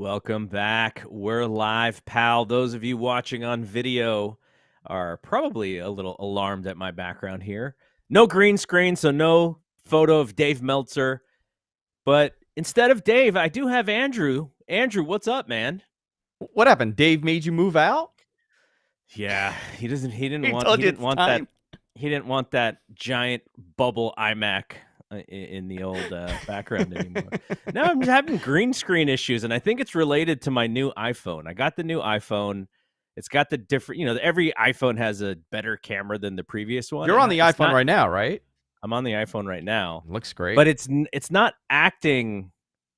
Welcome back. We're live, pal. Those of you watching on video are probably a little alarmed at my background here. No green screen, so no photo of Dave Meltzer. But instead of Dave, I do have Andrew. Andrew, what's up, man? What happened? Dave made you move out? Yeah, he didn't He want told you it's time? he didn't want that giant bubble iMac in the old background anymore. Now I'm just having green screen issues, and I think it's related to my new iPhone. I got the new iPhone. It's got the different, every iPhone has a better camera than the previous one. You're And on the iPhone right now, right? I'm on the iPhone right now, Looks great. but it's not acting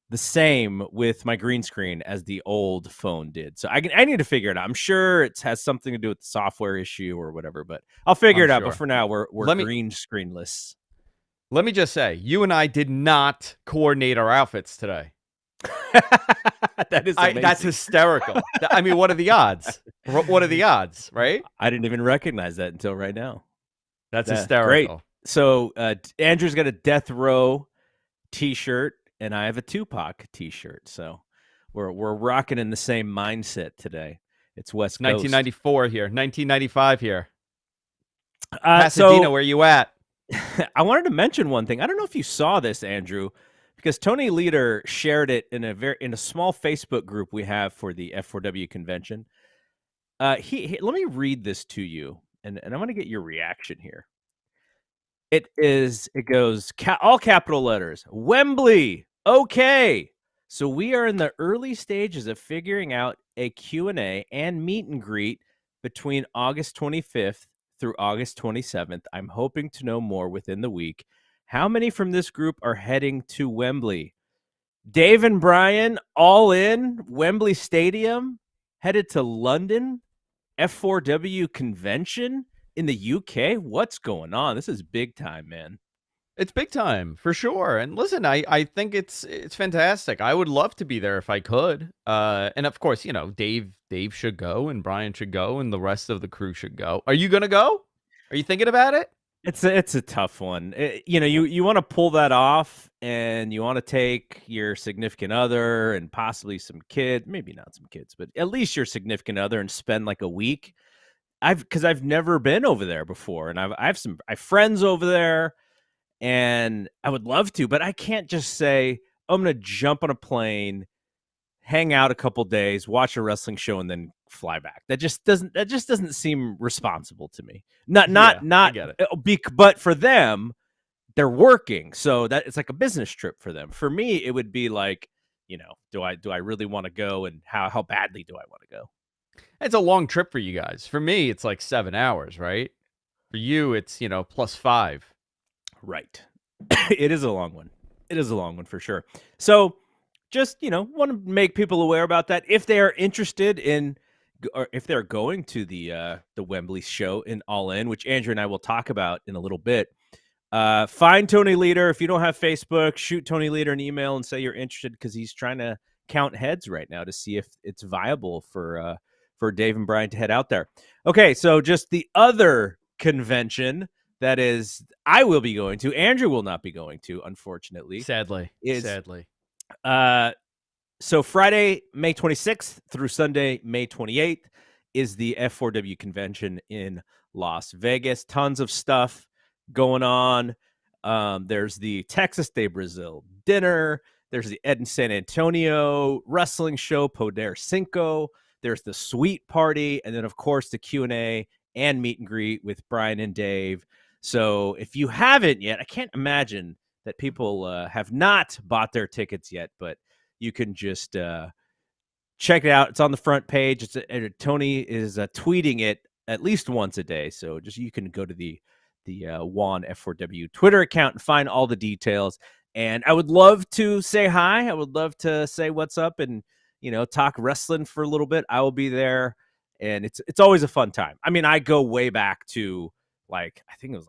the same with my green screen as the old phone did. So I need to figure it out. I'm sure it has something to do with the software issue or whatever, but I'll figure it out. But for now, we're green screenless. Let me just say, you and I did not coordinate our outfits today. That is amazing. That's hysterical. I mean, what are the odds? What are the odds, right? I didn't even recognize that until right now. That's hysterical. Great. So Andrew's got a Death Row t-shirt, and I have a Tupac t-shirt. So we're rocking in the same mindset today. It's West Coast. 1994 here. 1995 here. Pasadena, where you at? I wanted to mention one thing. I don't know if you saw this, Andrew, because Tony Leader shared it in a small Facebook group we have for the F4W convention. Let me read this to you, and I want to get your reaction here. It goes all capital letters. Wembley. Okay. So we are in the early stages of figuring out a Q&A and meet and greet between August 25th through August 27th. I'm hoping to know more within the week. How many from this group are heading to Wembley? Dave and Brian, all in Wembley Stadium, headed to London, F4W convention in the UK. What's going on? This is big time, man. It's big time for sure. And listen, I think it's fantastic. I would love to be there if I could. And of course, Dave should go, and Brian should go, and the rest of the crew should go. Are you gonna go? Are you thinking about it? It's a tough one. You want to pull that off, and you want to take your significant other and possibly some kid, maybe not some kids, but at least your significant other, and spend like a week. Because I've never been over there before, and I have friends over there, and I would love to, but I can't just say, I'm going to jump on a plane, hang out a couple days, watch a wrestling show, and then fly back. That just doesn't seem responsible to me. I get it. But for them, they're working, so that it's like a business trip for them. For me, it would be like, do I really want to go, and how badly do I want to go? It's a long trip for you guys. For me, it's like 7 hours, right? For you, it's, +5. Right. It is a long one. It is a long one for sure. So just, want to make people aware about that. If they are interested in, or if they're going to the Wembley show in All In, which Andrew and I will talk about in a little bit, find Tony Leader. If you don't have Facebook, shoot Tony Leader an email and say you're interested, because he's trying to count heads right now to see if it's viable for Dave and Brian to head out there. Okay, so just the other convention that is I will be going to, Andrew will not be going to, unfortunately. Sadly. So Friday, May 26th through Sunday, May 28th is the F4W convention in Las Vegas. Tons of stuff going on. There's the Texas de Brazil dinner. There's the Ed in San Antonio wrestling show, Poder Cinco. There's the suite party. And then, of course, the Q&A and meet and greet with Brian and Dave. So if you haven't yet, I can't imagine that people have not bought their tickets yet, but you can just check it out. It's on the front page. Tony is tweeting it at least once a day. So just you can go to the Juan F4W Twitter account and find all the details. And I would love to say hi. I would love to say what's up and, talk wrestling for a little bit. I will be there, and it's always a fun time. I mean, I go way back to, I think it was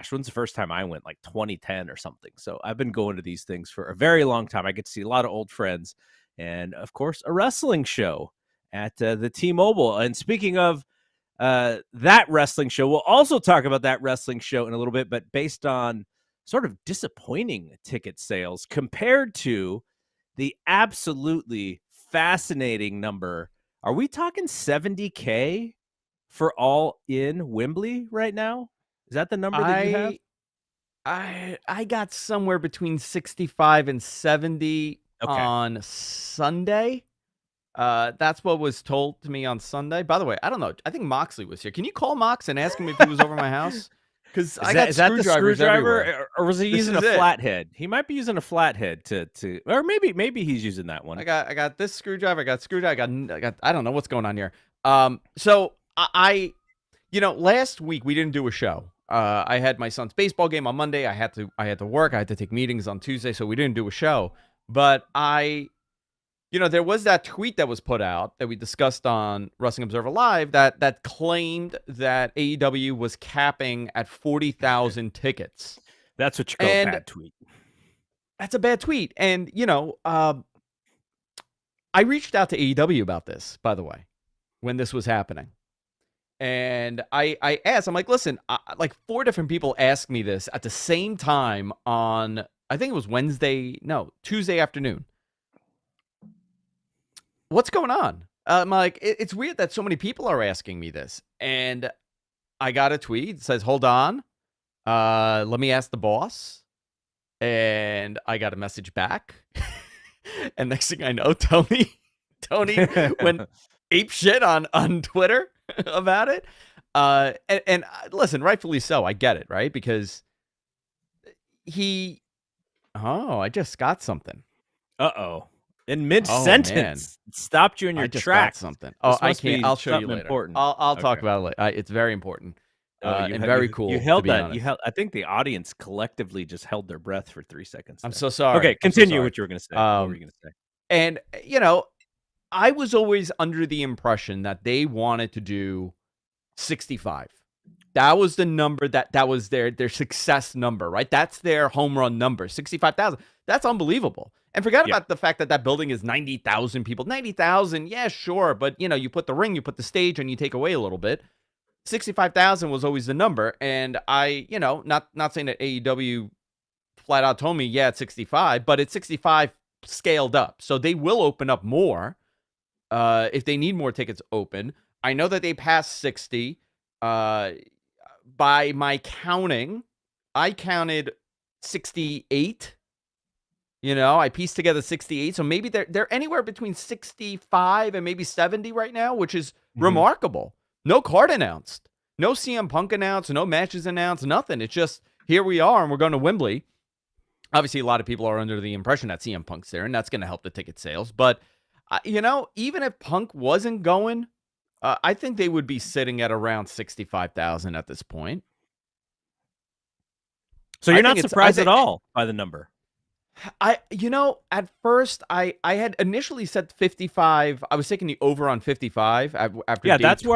when's the first time I went? 2010 or something. So I've been going to these things for a very long time. I get to see a lot of old friends, and of course, a wrestling show at the T-Mobile. And speaking of that wrestling show, we'll also talk about that wrestling show in a little bit, but based on sort of disappointing ticket sales compared to the absolutely fascinating number. Are we talking 70K for all in Wembley right now? Is that the number that you have? I got somewhere between 65 and 70 Okay. on Sunday. That's what was told to me on Sunday. By the way, I don't know. I think Moxley was here. Can you call Mox and ask him if he was over my house? Because I got Is that the screwdrivers screwdriver, everywhere. or was he This using a is it. flathead? He might be using a flathead to, or maybe he's using that one. I got this screwdriver. I got I don't know what's going on here. So last week we didn't do a show. I had my son's baseball game on Monday. I had to work. I had to take meetings on Tuesday, so we didn't do a show. But there was that tweet that was put out that we discussed on Wrestling Observer Live that claimed that AEW was capping at 40,000 tickets. That's what you call a bad tweet. That's a bad tweet. And, I reached out to AEW about this, by the way, when this was happening. And I asked, I'm like, listen, like 4 different people asked me this at the same time on, I think it was Tuesday afternoon. What's going on? I'm like, it's weird that so many people are asking me this. And I got a tweet that says, hold on. Let me ask the boss. And I got a message back. And next thing I know, Tony went ape shit on Twitter about it. And listen, rightfully so. I get it, right? Because I just got something. Uh-oh. In mid-sentence, stopped you in your tracks. Got something. Oh, I can't. I'll show you later. Important. I'll talk about it later. It's very important. And very cool. You held that. I think the audience collectively just held their breath for 3 seconds. I'm so sorry. Okay, continue what you were going to say. What were you going to say? And I was always under the impression that they wanted to do 65. That was the number that was their success number, right? That's their home run number, 65,000. That's unbelievable. And forget about the fact that building is 90,000 people. 90,000, yeah, sure. But, you put the ring, you put the stage, and you take away a little bit. 65,000 was always the number. And I, not saying that AEW flat out told me, yeah, it's 65, but it's 65 scaled up. So they will open up more if they need more tickets open. I know that they passed 60. By my counting, I counted 68. I pieced together 68. So maybe they're anywhere between 65 and maybe 70 right now, which is remarkable. No card announced. No CM Punk announced. No matches announced. Nothing. It's just, here we are, and we're going to Wembley. Obviously, a lot of people are under the impression that CM Punk's there, and that's going to help the ticket sales. But, even if Punk wasn't going, I think they would be sitting at around 65,000 at this point. So you're not surprised at all by the number? At first, I had initially said 55. I was taking the over on 55 after Dave that's tweeted,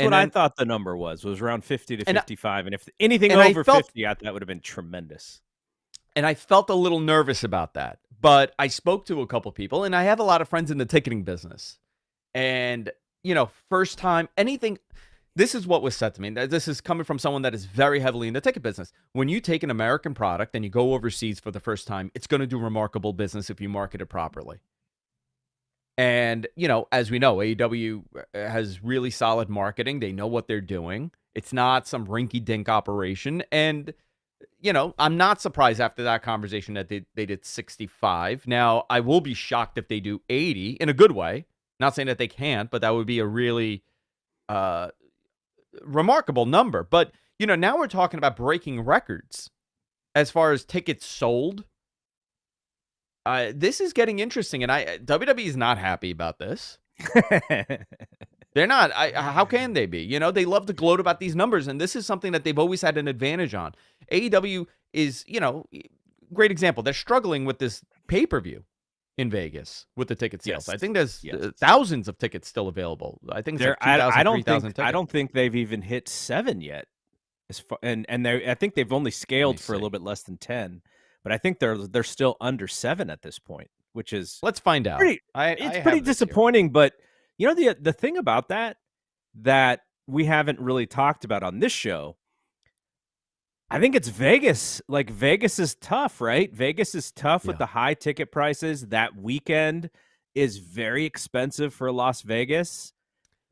what I thought the number was around 50 to 55. And if anything over 50, I thought that would have been tremendous. And I felt a little nervous about that. But I spoke to a couple people, and I have a lot of friends in the ticketing business. And, first time, anything, this is what was said to me. This is coming from someone that is very heavily in the ticket business. When you take an American product and you go overseas for the first time, it's going to do remarkable business if you market it properly. And, as we know, AEW has really solid marketing. They know what they're doing. It's not some rinky-dink operation. And, I'm not surprised after that conversation that they did 65. Now, I will be shocked if they do 80 in a good way. Not saying that they can't, but that would be a really remarkable number. But, now we're talking about breaking records as far as tickets sold. This is getting interesting, and WWE is not happy about this. They're not. How can they be? They love to gloat about these numbers, and this is something that they've always had an advantage on. AEW is, great example. They're struggling with this pay-per-view in Vegas with the ticket sales. Yes. I think there's thousands of tickets still available. I think it's like 2,000, 3,000 tickets. I don't think they've even hit 7 yet. And I think they've only scaled for a little bit less than 10. But I think they're still under 7 at this point, which is let's find out. It's pretty disappointing, but the thing about that we haven't really talked about on this show, I think it's Vegas. Like, Vegas is tough, right? Vegas is tough with the high ticket prices. That weekend is very expensive for Las Vegas,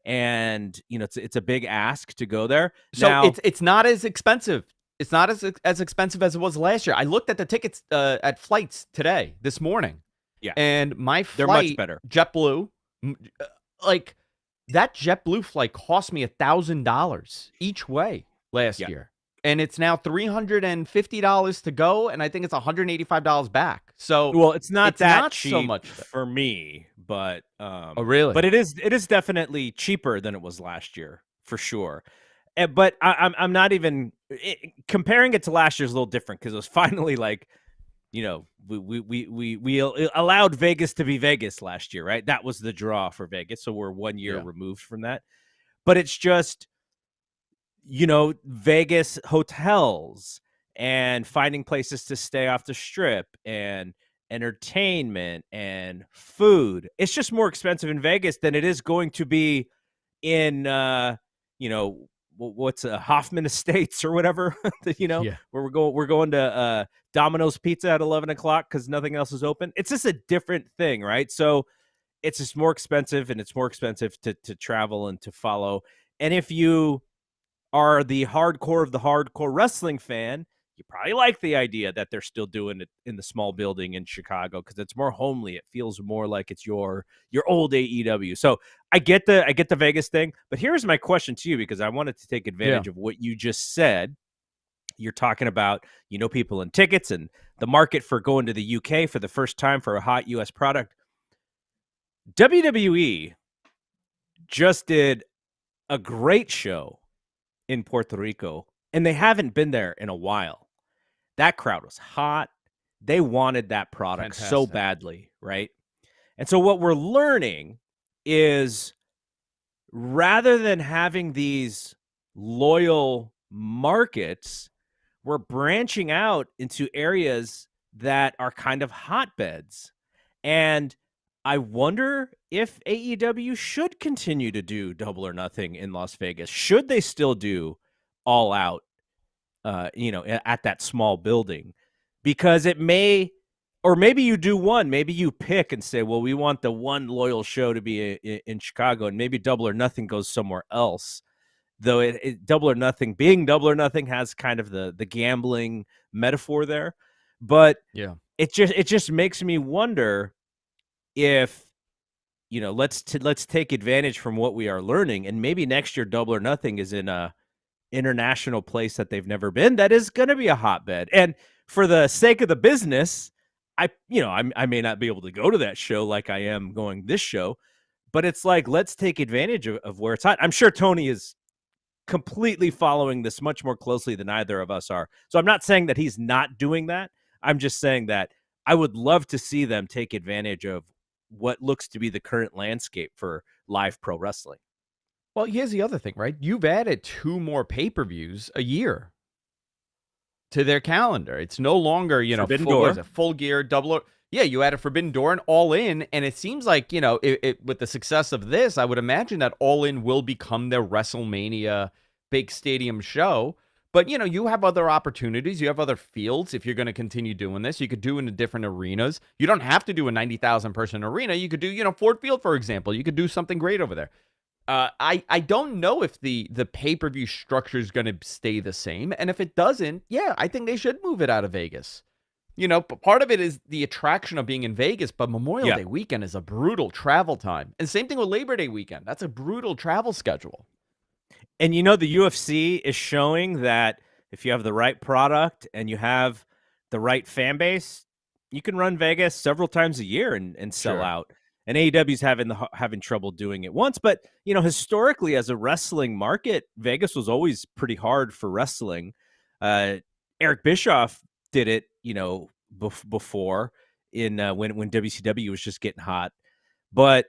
and it's a big ask to go there. So Now, it's not as expensive. It's not as expensive as it was last year. I looked at the tickets at flights this morning, yeah, and my they're much flight, better. JetBlue, like that JetBlue flight cost me $1,000 each way last Yeah. year, and it's now $350 to go, and I think it's $185 back. So Well, it's not that so cheap much for me, but Oh, really? but it is definitely cheaper than it was last year for sure. But I'm not even comparing it to last year's a little different because it was finally like, we allowed Vegas to be Vegas last year, right? That was the draw for Vegas, so we're 1 year Yeah. removed from that. But it's just, Vegas hotels and finding places to stay off the strip and entertainment and food. It's just more expensive in Vegas than it is going to be in, what's Hoffman Estates or whatever, Yeah. where we're going to Domino's Pizza at 11 o'clock because nothing else is open. It's just a different thing, right? So it's just more expensive, and it's more expensive to travel and to follow. And if you are the hardcore of the hardcore wrestling fan, you probably like the idea that they're still doing it in the small building in Chicago because it's more homely. It feels more like it's your old AEW. So I get the Vegas thing, but here's my question to you, because I wanted to take advantage of what you just said. You're talking about, people and tickets and the market for going to the UK for the first time for a hot US product. WWE just did a great show in Puerto Rico, and they haven't been there in a while. That crowd was hot. They wanted that product so Fantastic. badly, right? And so what we're learning is, rather than having these loyal markets, we're branching out into areas that are kind of hotbeds. And I wonder if AEW should continue to do Double or Nothing in Las Vegas. Should they still do All Out, at that small building? Because it may, or maybe you do one, maybe you pick and say, well, we want the one loyal show to be in Chicago, and maybe Double or Nothing goes somewhere else. Though Double or Nothing being Double or Nothing has kind of the gambling metaphor there. But Yeah. it just makes me wonder if, let's take advantage from what we are learning, and maybe next year Double or Nothing is in a international place that they've never been, that is going to be a hotbed. And for the sake of the business, I may not be able to go to that show like I am going this show, but it's like, let's take advantage of where it's hot. I'm sure Tony is completely following this much more closely than either of us are. So I'm not saying that he's not doing that. I'm just saying that I would love to see them take advantage of what looks to be the current landscape for live pro wrestling. Well, here's the other thing, right? You've added 2 more pay-per-views a year to their calendar. It's no longer, Forbidden full, what Door. is it, Full Gear, Double or yeah, you added Forbidden Door and All In, and it seems like, with the success of this, I would imagine that All In will become their WrestleMania big stadium show. But, you have other opportunities. You have other fields if you're going to continue doing this. You could do it in different arenas. You don't have to do a 90,000 person arena. You could do, Ford Field, for example. You could do something great over there. I don't know if the pay-per-view structure is going to stay the same. And if it doesn't, yeah, I think they should move it out of Vegas. Part of it is the attraction of being in Vegas, but Memorial Day weekend is a brutal travel time. And same thing with Labor Day weekend. That's a brutal travel schedule. And the UFC is showing that if you have the right product and you have the right fan base, you can run Vegas several times a year and sell out. And AEW's having trouble doing it once, but historically, as a wrestling market, Vegas was always pretty hard for wrestling. Eric Bischoff did it, before in when WCW was just getting hot. But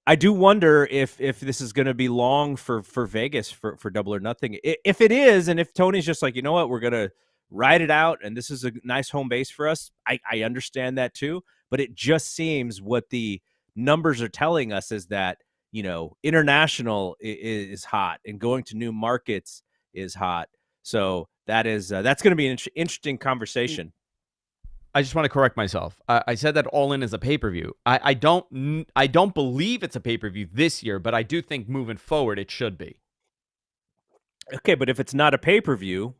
I do wonder if this is going to be long for Vegas for Double or Nothing. If it is, and if Tony's just like, you know what, we're going to ride it out, and this is a nice home base for us, I understand that too. But it just seems what the numbers are telling us is that, international is hot, and going to new markets is hot. So that's going to be an interesting conversation. I just want to correct myself. I said that All In is a pay-per-view. I don't believe it's a pay-per-view this year, but I do think moving forward it should be. Okay, but if it's not a pay-per-view,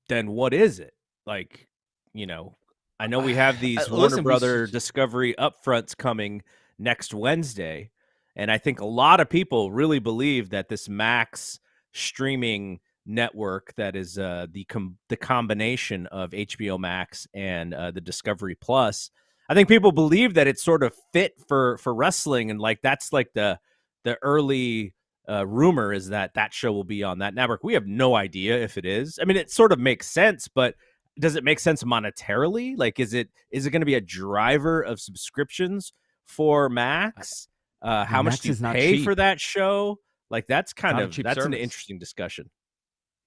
then what is it? Like, you know, I know we have these Warner Listen, Brother Discovery upfronts coming next Wednesday, and I think a lot of people really believe that this Max streaming network that is the combination of HBO Max and the Discovery Plus. I think people believe that it's sort of fit for wrestling, and like that's like the early rumor is that that show will be on that network. We have no idea if it is. I mean, it sort of makes sense, but does it make sense monetarily? Like, is it going to be a driver of subscriptions for Max? I How mean, much Max do you is not pay cheap. for that show? Like, that's It's not a cheap that's an service. interesting discussion.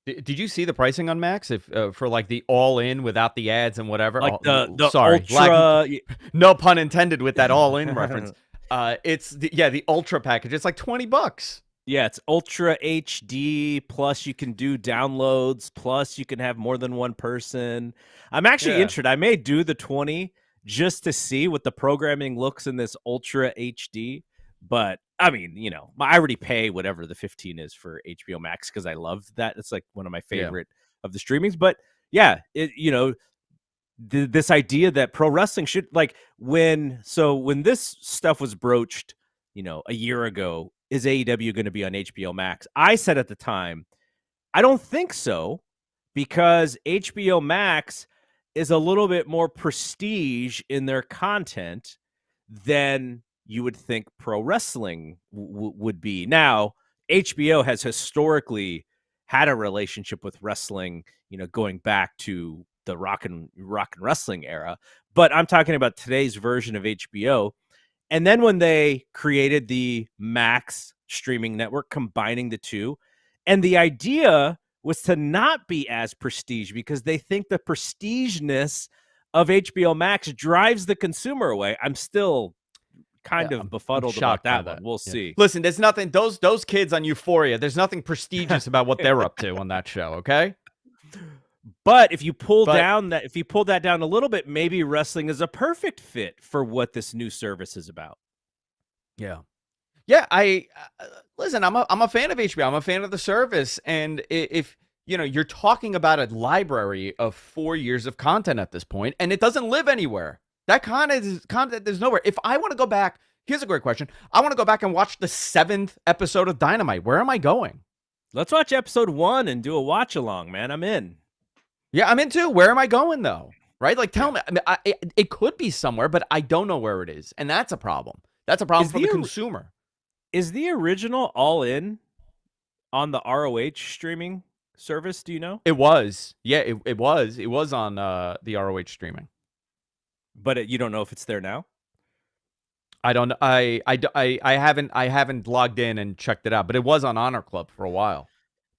Did you see the pricing on Max if for like the all in without the ads and whatever? Like the Sorry, ultra. no pun intended with that all in reference. It's the ultra package. It's like $20. Yeah, it's Ultra HD, plus you can do downloads, plus you can have more than one person. I'm actually Yeah, interested. I may do the 20 just to see what the programming looks in this Ultra HD. But I mean, I already pay whatever the 15 is for HBO Max because I love that. It's like one of my yeah. favorite of the streamings. But yeah, this idea that pro wrestling should when this stuff was broached, a year ago, is AEW going to be on HBO Max? I said at the time, I don't think so, because HBO Max is a little bit more prestige in their content than you would think pro wrestling would be. Now, HBO has historically had a relationship with wrestling, going back to the rock and wrestling era. But I'm talking about today's version of HBO. And then when they created the Max streaming network, combining the two, and the idea was to not be as prestige because they think the prestigeness of HBO Max drives the consumer away. I'm still kind of I'm befuddled about shocked by that one. that. We'll Yeah. see. Listen, there's nothing. Those kids on Euphoria. There's nothing prestigious about what they're up to on that show. Okay. But if you pull But that down a little bit, maybe wrestling is a perfect fit for what this new service is about. yeah. Yeah, I listen. I'm a fan of HBO. I'm a fan of the service, and if you're talking about a library of 4 years of content at this point, and it doesn't live anywhere. That content is nowhere. If I want to go back, here's a great question. I want to go back and watch the 7th episode of Dynamite. Where am I going? Let's watch episode 1 and do a watch along, man. I'm in. Yeah, I'm in too. Where am I going though? Right? Like, tell me. I mean, it could be somewhere, but I don't know where it is, and that's a problem. That's a problem for the consumer. Is the original All In on the ROH streaming service? Do you know? It was. Yeah, it was. It was on the ROH streaming. But you don't know if it's there now? I don't. I haven't logged in and checked it out, but it was on Honor Club for a while.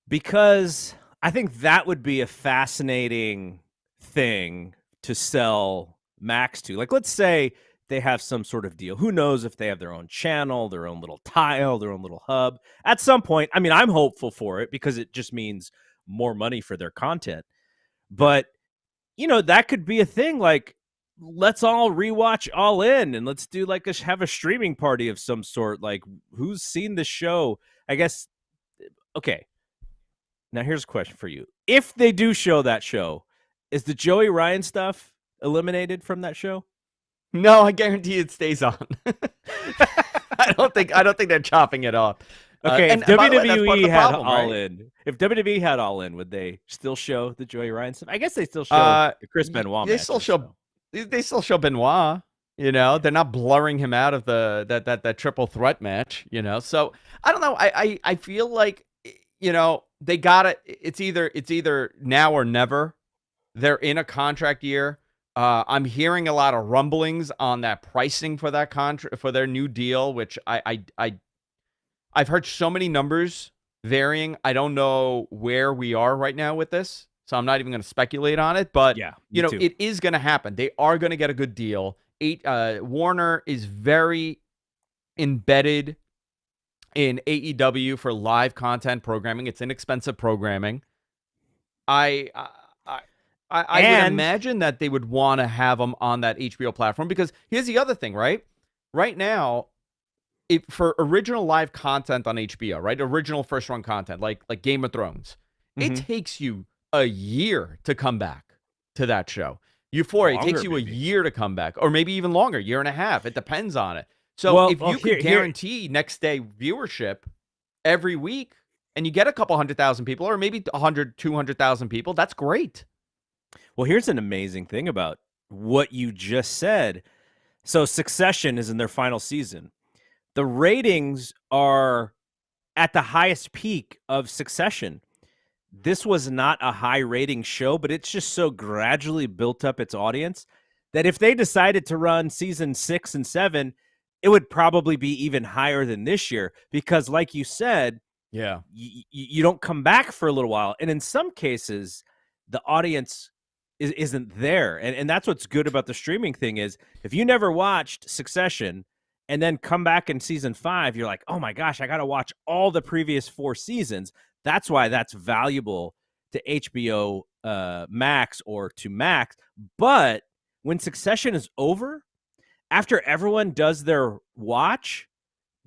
Because I think that would be a fascinating thing to sell Max to. Like, let's say they have some sort of deal. Who knows if they have their own channel, their own little tile, their own little hub. At some point, I mean, I'm hopeful for it because it just means more money for their content. But, that could be a thing. Like, let's all rewatch All In and let's do have a streaming party of some sort. Like, who's seen the show? I guess. Okay. Now here's a question for you. If they do show that show, is the Joey Ryan stuff eliminated from that show? No, I guarantee it stays on. I don't think they're chopping it off. Okay, and if WWE had All In, if WWE had All In, would they still show the Joey Ryan stuff? I guess they still show the Chris Benoit. They still show Benoit. They're not blurring him out of that triple threat match. So I don't know. I feel like they got it. It's either now or never. They're in a contract year. I'm hearing a lot of rumblings on that pricing for that contract for their new deal, which I've heard so many numbers varying. I don't know where we are right now with this, so I'm not even going to speculate on it. But yeah, it is going to happen. They are going to get a good deal. Warner is very embedded in AEW for live content programming. It's inexpensive programming. I would imagine that they would want to have them on that HBO platform, because here's the other thing, right? Right now, for original live content on HBO, right? Original first run content, like Game of Thrones, it takes you a year to come back to that show. Euphoria, it takes you a year to come back, or maybe even longer, year and a half. It depends on it. So if you could guarantee next day viewership every week, and you get a couple 100,000 people, or maybe 100, 200,000 people, that's great. Well, here's an amazing thing about what you just said. So Succession is in their final season. The ratings are at the highest peak of Succession. This was not a high rating show, but it's just so gradually built up its audience that if they decided to run season 6 and 7, it would probably be even higher than this year, because like you said, you don't come back for a little while. And in some cases, the audience isn't there. And that's what's good about the streaming thing is if you never watched Succession and then come back in season 5, you're like, oh my gosh, I got to watch all the previous 4 seasons. That's why that's valuable to HBO Max or to Max. But when Succession is over, after everyone does their watch,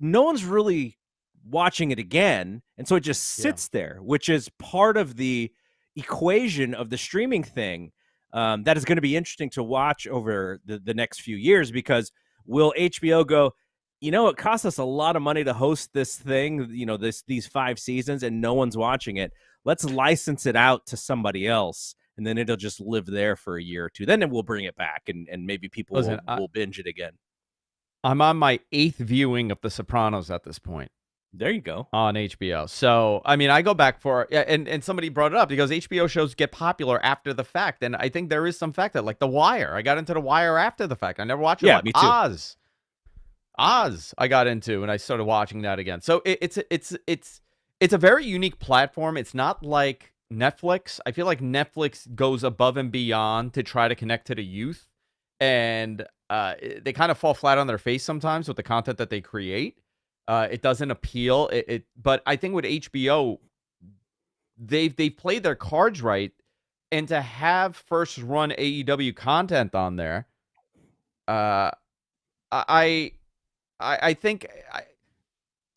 no one's really watching it again. And so it just sits there, which is part of the equation of the streaming thing. That is going to be interesting to watch over the next few years, because will HBO go, it costs us a lot of money to host this thing, these 5 seasons, and no one's watching it. Let's license it out to somebody else, and then it'll just live there for a year or two. Then we'll bring it back, and maybe people will binge it again. I'm on my 8th viewing of The Sopranos at this point. There you go. On HBO. So, I mean, I go back for, and somebody brought it up because HBO shows get popular after the fact. And I think there is some fact that, like The Wire, I got into The Wire after the fact. I never watched it. Yeah, me too. Oz, I got into, and I started watching that again. So it's a very unique platform. It's not like Netflix. I feel like Netflix goes above and beyond to try to connect to the youth, and they kind of fall flat on their face sometimes with the content that they create. It doesn't appeal. But I think with HBO, they've played their cards right, and to have first run AEW content on there, I think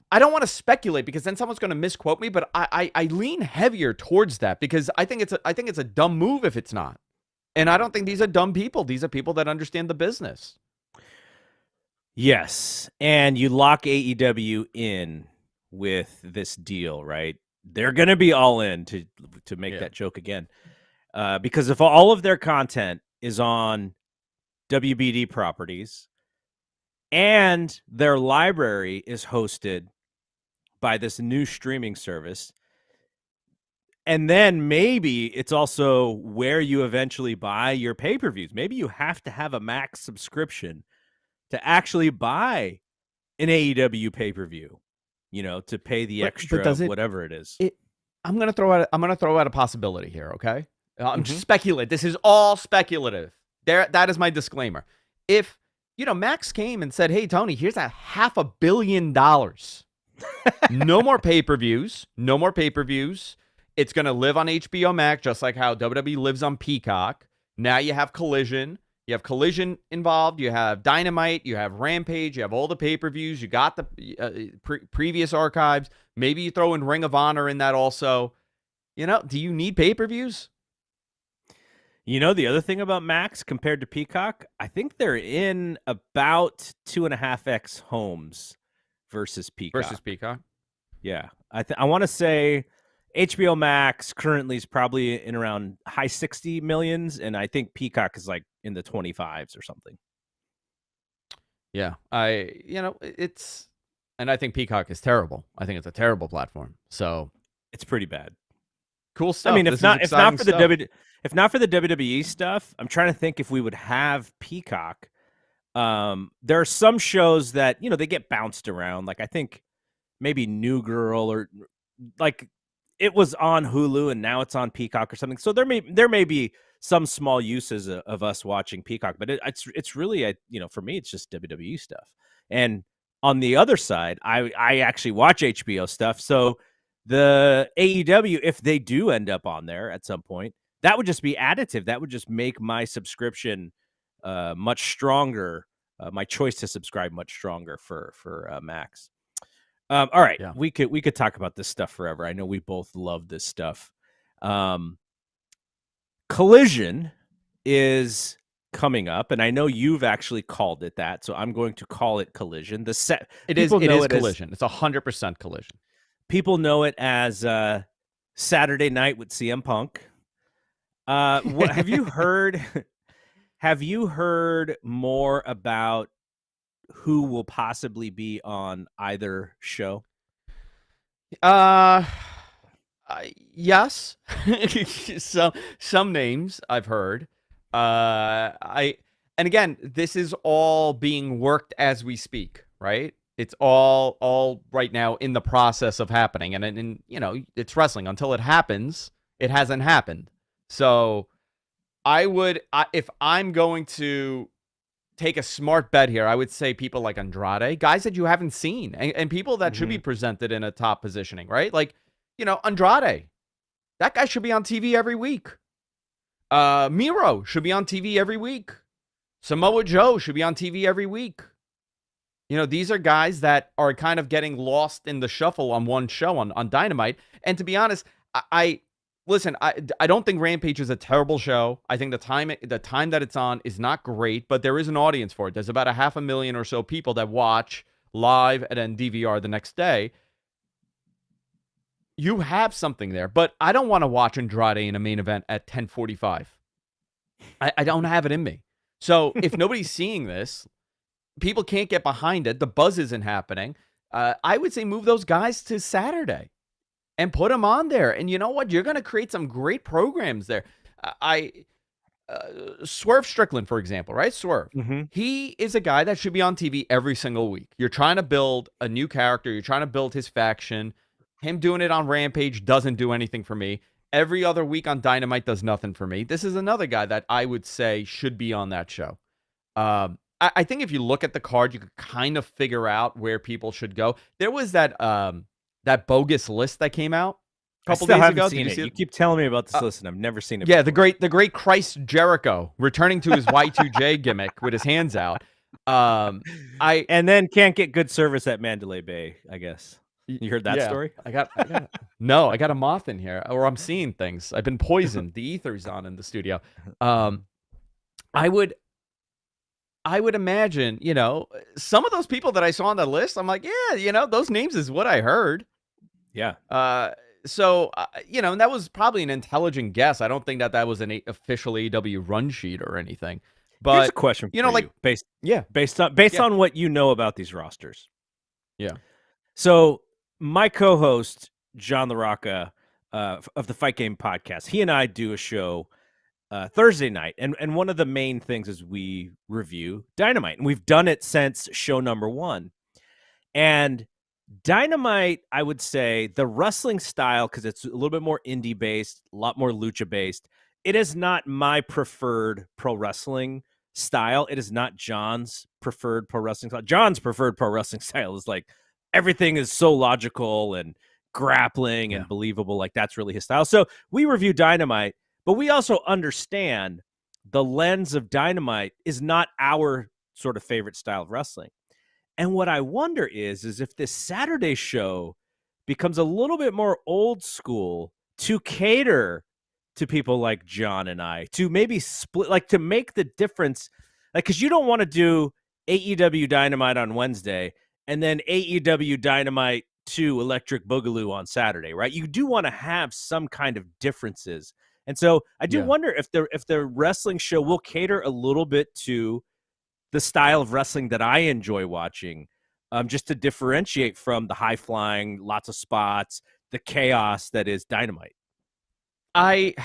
I don't want to speculate because then someone's going to misquote me, but I lean heavier towards that because I think it's a dumb move if it's not. And I don't think these are dumb people. These are people that understand the business. Yes, and you lock AEW in with this deal, right? They're going to be all in to make that joke again. Because if all of their content is on WBD properties and their library is hosted by this new streaming service, and then maybe it's also where you eventually buy your pay-per-views. Maybe you have to have a Max subscription to actually buy an AEW pay-per-view, to pay the extra whatever it is. I'm gonna throw out a possibility here, okay? I'm just speculating. This is all speculative. That is my disclaimer. If Max came and said, "Hey Tony, here's $500 million. No more pay-per-views. No more pay-per-views. It's gonna live on HBO Max, just like how WWE lives on Peacock. Now you have Collision." You have Collision involved. You have Dynamite. You have Rampage. You have all the pay-per-views. You got the previous archives. Maybe you throw in Ring of Honor in that also. Do you need pay-per-views? The other thing about Max compared to Peacock, I think they're in about 2.5x homes versus Peacock. Yeah. I want to say HBO Max currently is probably in around high 60 millions, and I think Peacock is like in the 25s or something. Yeah, and I think Peacock is terrible. I think it's a terrible platform. So it's pretty bad. Cool stuff. I mean, if not for the WWE stuff, I'm trying to think if we would have Peacock. There are some shows that they get bounced around. Like I think maybe New Girl or like. It was on Hulu and now it's on Peacock or something. So there may be some small uses of us watching Peacock, but it's really for me it's just WWE stuff. And on the other side, I actually watch HBO stuff. So the AEW, if they do end up on there at some point, that would just be additive. That would just make my subscription much stronger. My choice to subscribe much stronger for Max. All right, Yeah. we could talk about this stuff forever. I know we both love this stuff. Collision is coming up, and I know you've actually called it that, so I'm going to call it Collision. It is Collision. It's 100% Collision. People know it as Saturday Night with CM Punk. What have you heard? Have you heard more about who will possibly be on either show? Yes. Some names I've heard. And again, this is all being worked as we speak, right? It's all right now in the process of happening, and you know, it's wrestling. Until it happens, it hasn't happened. So if I'm going to take a smart bet here, I would say people like Andrade, guys that you haven't seen, and people that should be presented in a top positioning, right? Like, you know, Andrade, that guy should be on TV every week. Miro should be on TV every week. Samoa Joe should be on TV every week. You know, these are guys that are kind of getting lost in the shuffle on one show on Dynamite. And to be honest, I don't think Rampage is a terrible show. I think the time that it's on is not great, but there is an audience for it. There's about 500,000 or so people that watch live and then DVR the next day. You have something there, but I don't want to watch Andrade in a main event at 10:45. I don't have it in me. So if nobody's seeing this, people can't get behind it. The buzz isn't happening. I would say move those guys to Saturday and put them on there. And you know what? You're going to create some great programs there. Swerve Strickland, for example, right? Swerve. He is a guy that should be on TV every single week. You're trying to build a new character. You're trying to build his faction. Him doing it on Rampage doesn't do anything for me. Every other week on Dynamite does nothing for me. This is another guy that I would say should be on that show. I think if you look at the card, you could kind of figure out where people should go. There was that bogus list that came out a couple days ago. Seen it. You keep telling me about this list, and I've never seen it. Yeah, before. the great Christ Jericho returning to his Y2J gimmick with his hands out. And then can't get good service at Mandalay Bay, I guess. You heard that story? I got no, I got a moth in here, or I'm seeing things. I've been poisoned. The ether's on in the studio. I would imagine, you know, some of those people that I saw on the list, I'm like, yeah, you know, those names is what I heard. Yeah. So, you know, and that was probably an intelligent guess. I don't think that was an official AEW run sheet or anything. But here's a question for you know, like you. Based on what you know about these rosters. Yeah. So my co-host John LaRocca of the Fight Game podcast, he and I do a show Thursday night, and one of the main things is we review Dynamite, and we've done it since show number 1. And Dynamite, I would say the wrestling style, because it's a little bit more indie based, a lot more lucha based. It is not my preferred pro wrestling style. It is not John's preferred pro wrestling style. John's preferred pro wrestling style is like everything is so logical and grappling and believable. Like that's really his style. So we review Dynamite, but we also understand the lens of Dynamite is not our sort of favorite style of wrestling. And what I wonder is if this Saturday show becomes a little bit more old school to cater to people like John and I, to maybe split, like to make the difference, like, because you don't want to do AEW Dynamite on Wednesday and then AEW Dynamite 2 Electric Boogaloo on Saturday, right? You do want to have some kind of differences. And so I do wonder if the wrestling show will cater a little bit to the style of wrestling that I enjoy watching, just to differentiate from the high flying, lots of spots, the chaos that is Dynamite. I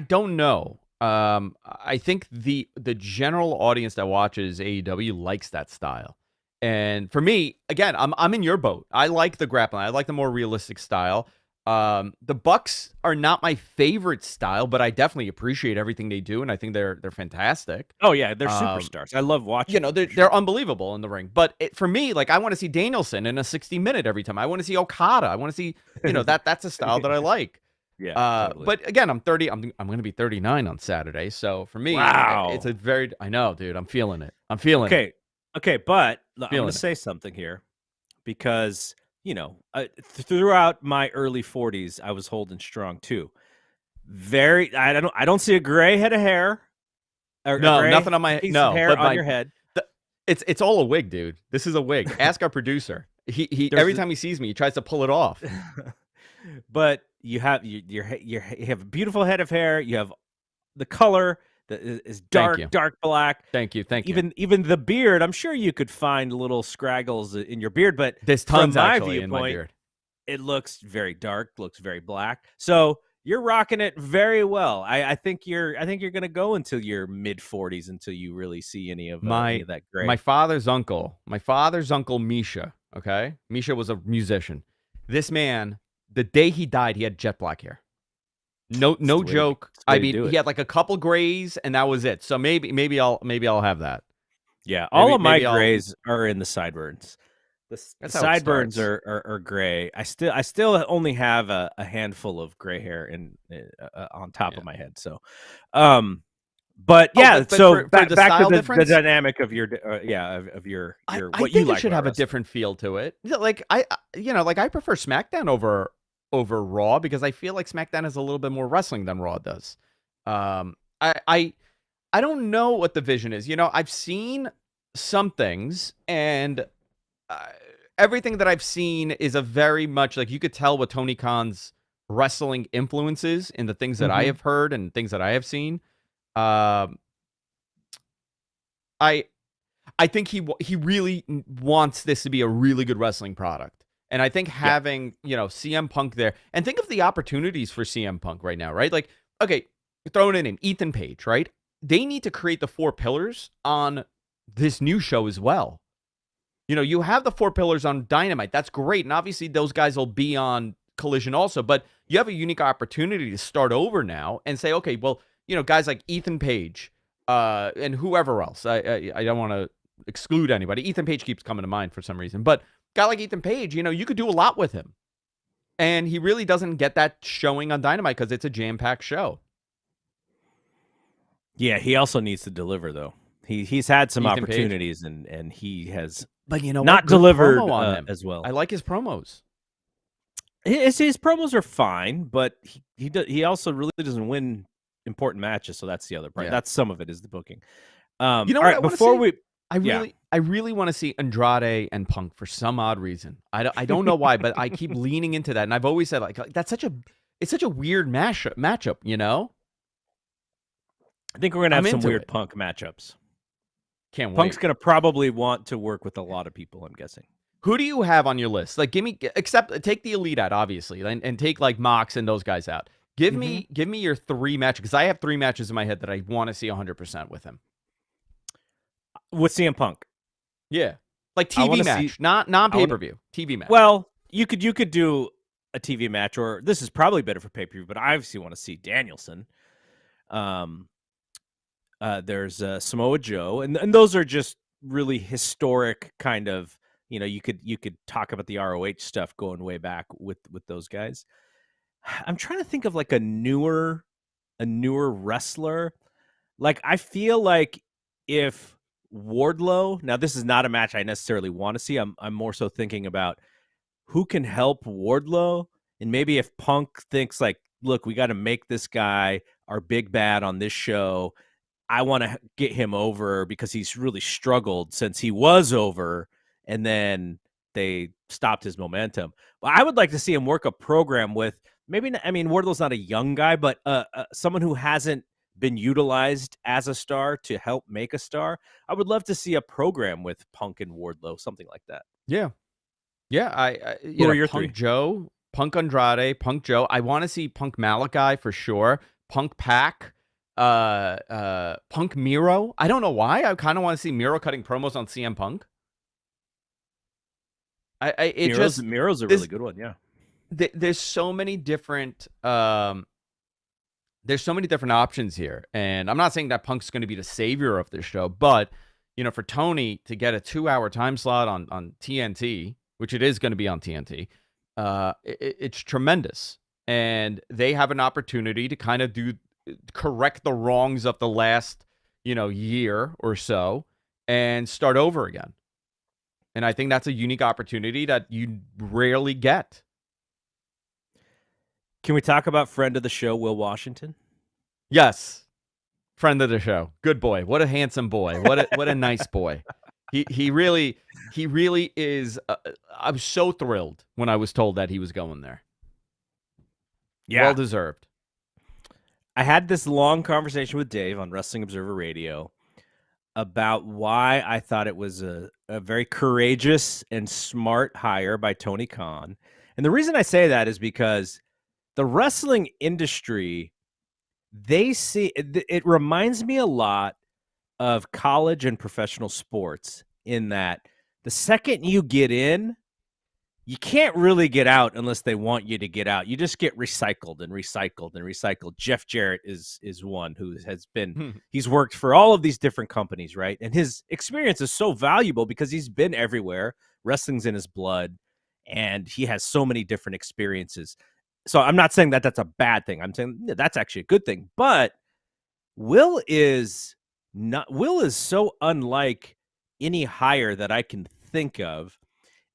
don't know. I think the general audience that watches AEW likes that style. And for me, again, I'm in your boat. I like the grappling. I like the more realistic style. The Bucks are not my favorite style, but I definitely appreciate everything they do, and I think they're fantastic. Oh yeah, they're superstars. I love watching. You know, they're unbelievable in the ring. But for me, like I want to see Danielson in a 60-minute every time. I want to see Okada. I want to see, you know, that's a style that I like. Yeah, totally. But again, I'm 30. I'm going to be 39 on Saturday. So for me, it's Wow. a very. I know, dude. I'm feeling it. I'm feeling it. Okay, but I'm going to Feeling it. say something here because throughout my early 40s, I was holding strong too. I don't see a gray head of hair. Or a No, gray nothing on my piece of no, hair but on your head. it's all a wig, dude. This is a wig. Ask our producer. He There's every time he sees me, he tries to pull it off. But you have you have a beautiful head of hair. You have the color that is Thank you. dark black. Thank you. Thank you. Even the beard. I'm sure you could find little scraggles in your beard, but There's from tons my actually in my viewpoint, beard. it looks very dark, looks very black. So you're rocking it very well. I think you're gonna go until your mid 40s until you really see any of that gray. My father's uncle Misha. Okay, Misha was a musician. This man, the day he died, he had jet black hair. No joke. I mean, he had like a couple grays, and that was it. So maybe I'll have that. Yeah, all of my grays are in the sideburns. The sideburns are gray. I still only have a handful of gray hair on top of my head. So, but yeah. But so back to the dynamic of your of your I what think you like it should have a different feel to it. Like I prefer SmackDown over Raw because I feel like SmackDown has a little bit more wrestling than Raw does. I don't know what the vision is. I've seen some things, and everything that I've seen is a very much like you could tell what Tony Khan's wrestling influences in the things that I have heard and things that I have seen. I think he really wants this to be a really good wrestling product. And I think having, CM Punk there, and think of the opportunities for CM Punk right now, right? Like, okay, throwing in him, Ethan Page, right? They need to create the 4 pillars on this new show as well. You have the 4 pillars on Dynamite. That's great. And obviously those guys will be on Collision also, but you have a unique opportunity to start over now and say, okay, well, guys like Ethan Page, and whoever else. I don't want to exclude anybody. Ethan Page keeps coming to mind for some reason, but a guy like Ethan Page, you could do a lot with him. And he really doesn't get that showing on Dynamite because it's a jam-packed show. Yeah, he also needs to deliver though. He's had some Ethan opportunities and he has not delivered on him as well. I like his promos. His promos are fine, but he also really doesn't win important matches, so that's the other part. Yeah. That's some of it is the booking. All right, before we I really want to see Andrade and Punk for some odd reason. I don't know why, but I keep leaning into that, and I've always said like it's such a weird matchup, I think we're gonna have some weird Punk matchups. Can't wait. Punk's gonna probably want to work with a lot of people, I'm guessing. Who do you have on your list? Like, take the Elite out, obviously, and take like Mox and those guys out. Give me your 3 matches, because I have 3 matches in my head that I want to see 100% with him. With CM Punk, yeah, like TV match, not non-pay-per-view, TV match. Well, you could do a TV match, or this is probably better for pay-per-view, but I obviously want to see Danielson. There's Samoa Joe, and those are just really historic kind of. You could talk about the ROH stuff going way back with those guys. I'm trying to think of like a newer wrestler. Like I feel like if Wardlow, now this is not a match I necessarily want to see. I'm more so thinking about who can help Wardlow, and maybe if Punk thinks like, look, we got to make this guy our big bad on this show. I want to get him over because he's really struggled since he was over, and then they stopped his momentum. But I would like to see him work a program with Wardlow's not a young guy, but someone who hasn't been utilized as a star to help make a star. I would love to see a program with Punk and Wardlow, something like that. Yeah. Who are your Punk 3? Joe, Punk Andrade, Punk Joe. I want to see Punk Malachi for sure. Punk Pac, Punk Miro. I don't know why. I kind of want to see Miro cutting promos on CM Punk. Miro's a really good one. Yeah. There's so many different options here, and I'm not saying that Punk's going to be the savior of this show, but for Tony to get a 2-hour time slot on TNT, which it is going to be on TNT, it's tremendous. and they have an opportunity to kind of correct the wrongs of the last, year or so and start over again. And I think that's a unique opportunity that you rarely get. Can we talk about friend of the show, Will Washington? Yes. Friend of the show. Good boy. What a handsome boy. What a nice boy. He really is. I was so thrilled when I was told that he was going there. Yeah. Well deserved. I had this long conversation with Dave on Wrestling Observer Radio about why I thought it was a very courageous and smart hire by Tony Khan. And the reason I say that is because the wrestling industry, it reminds me a lot of college and professional sports in that the second you get in, you can't really get out unless they want you to get out. You just get recycled and recycled and recycled. Jeff Jarrett is one who has been, he's worked for all of these different companies, right? And his experience is so valuable because he's been everywhere. Wrestling's in his blood, and he has so many different experiences. So I'm not saying that that's a bad thing. I'm saying that's actually a good thing. But Will is so unlike any hire that I can think of.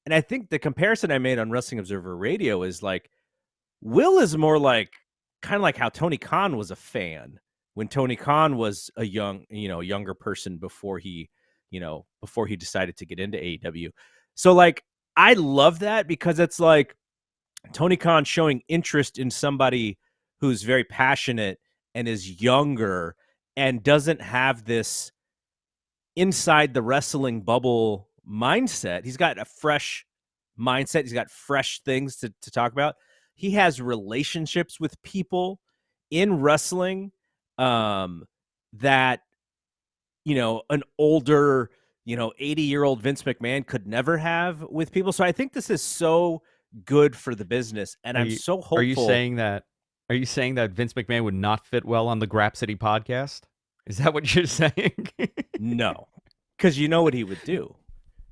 And I think the comparison I made on Wrestling Observer Radio is like, Will is more like kind of like how Tony Khan was a fan when Tony Khan was a younger person before he decided to get into AEW. So like, I love that because it's like Tony Khan showing interest in somebody who's very passionate and is younger and doesn't have this inside the wrestling bubble mindset. He's got a fresh mindset. He's got fresh things to talk about. He has relationships with people in wrestling that, an older, 80-year-old Vince McMahon could never have with people. So I think this is so good for the business. And I'm so hopeful. Are you saying that Vince McMahon would not fit well on the Grap City podcast? Is that what you're saying? No, because you know what he would do.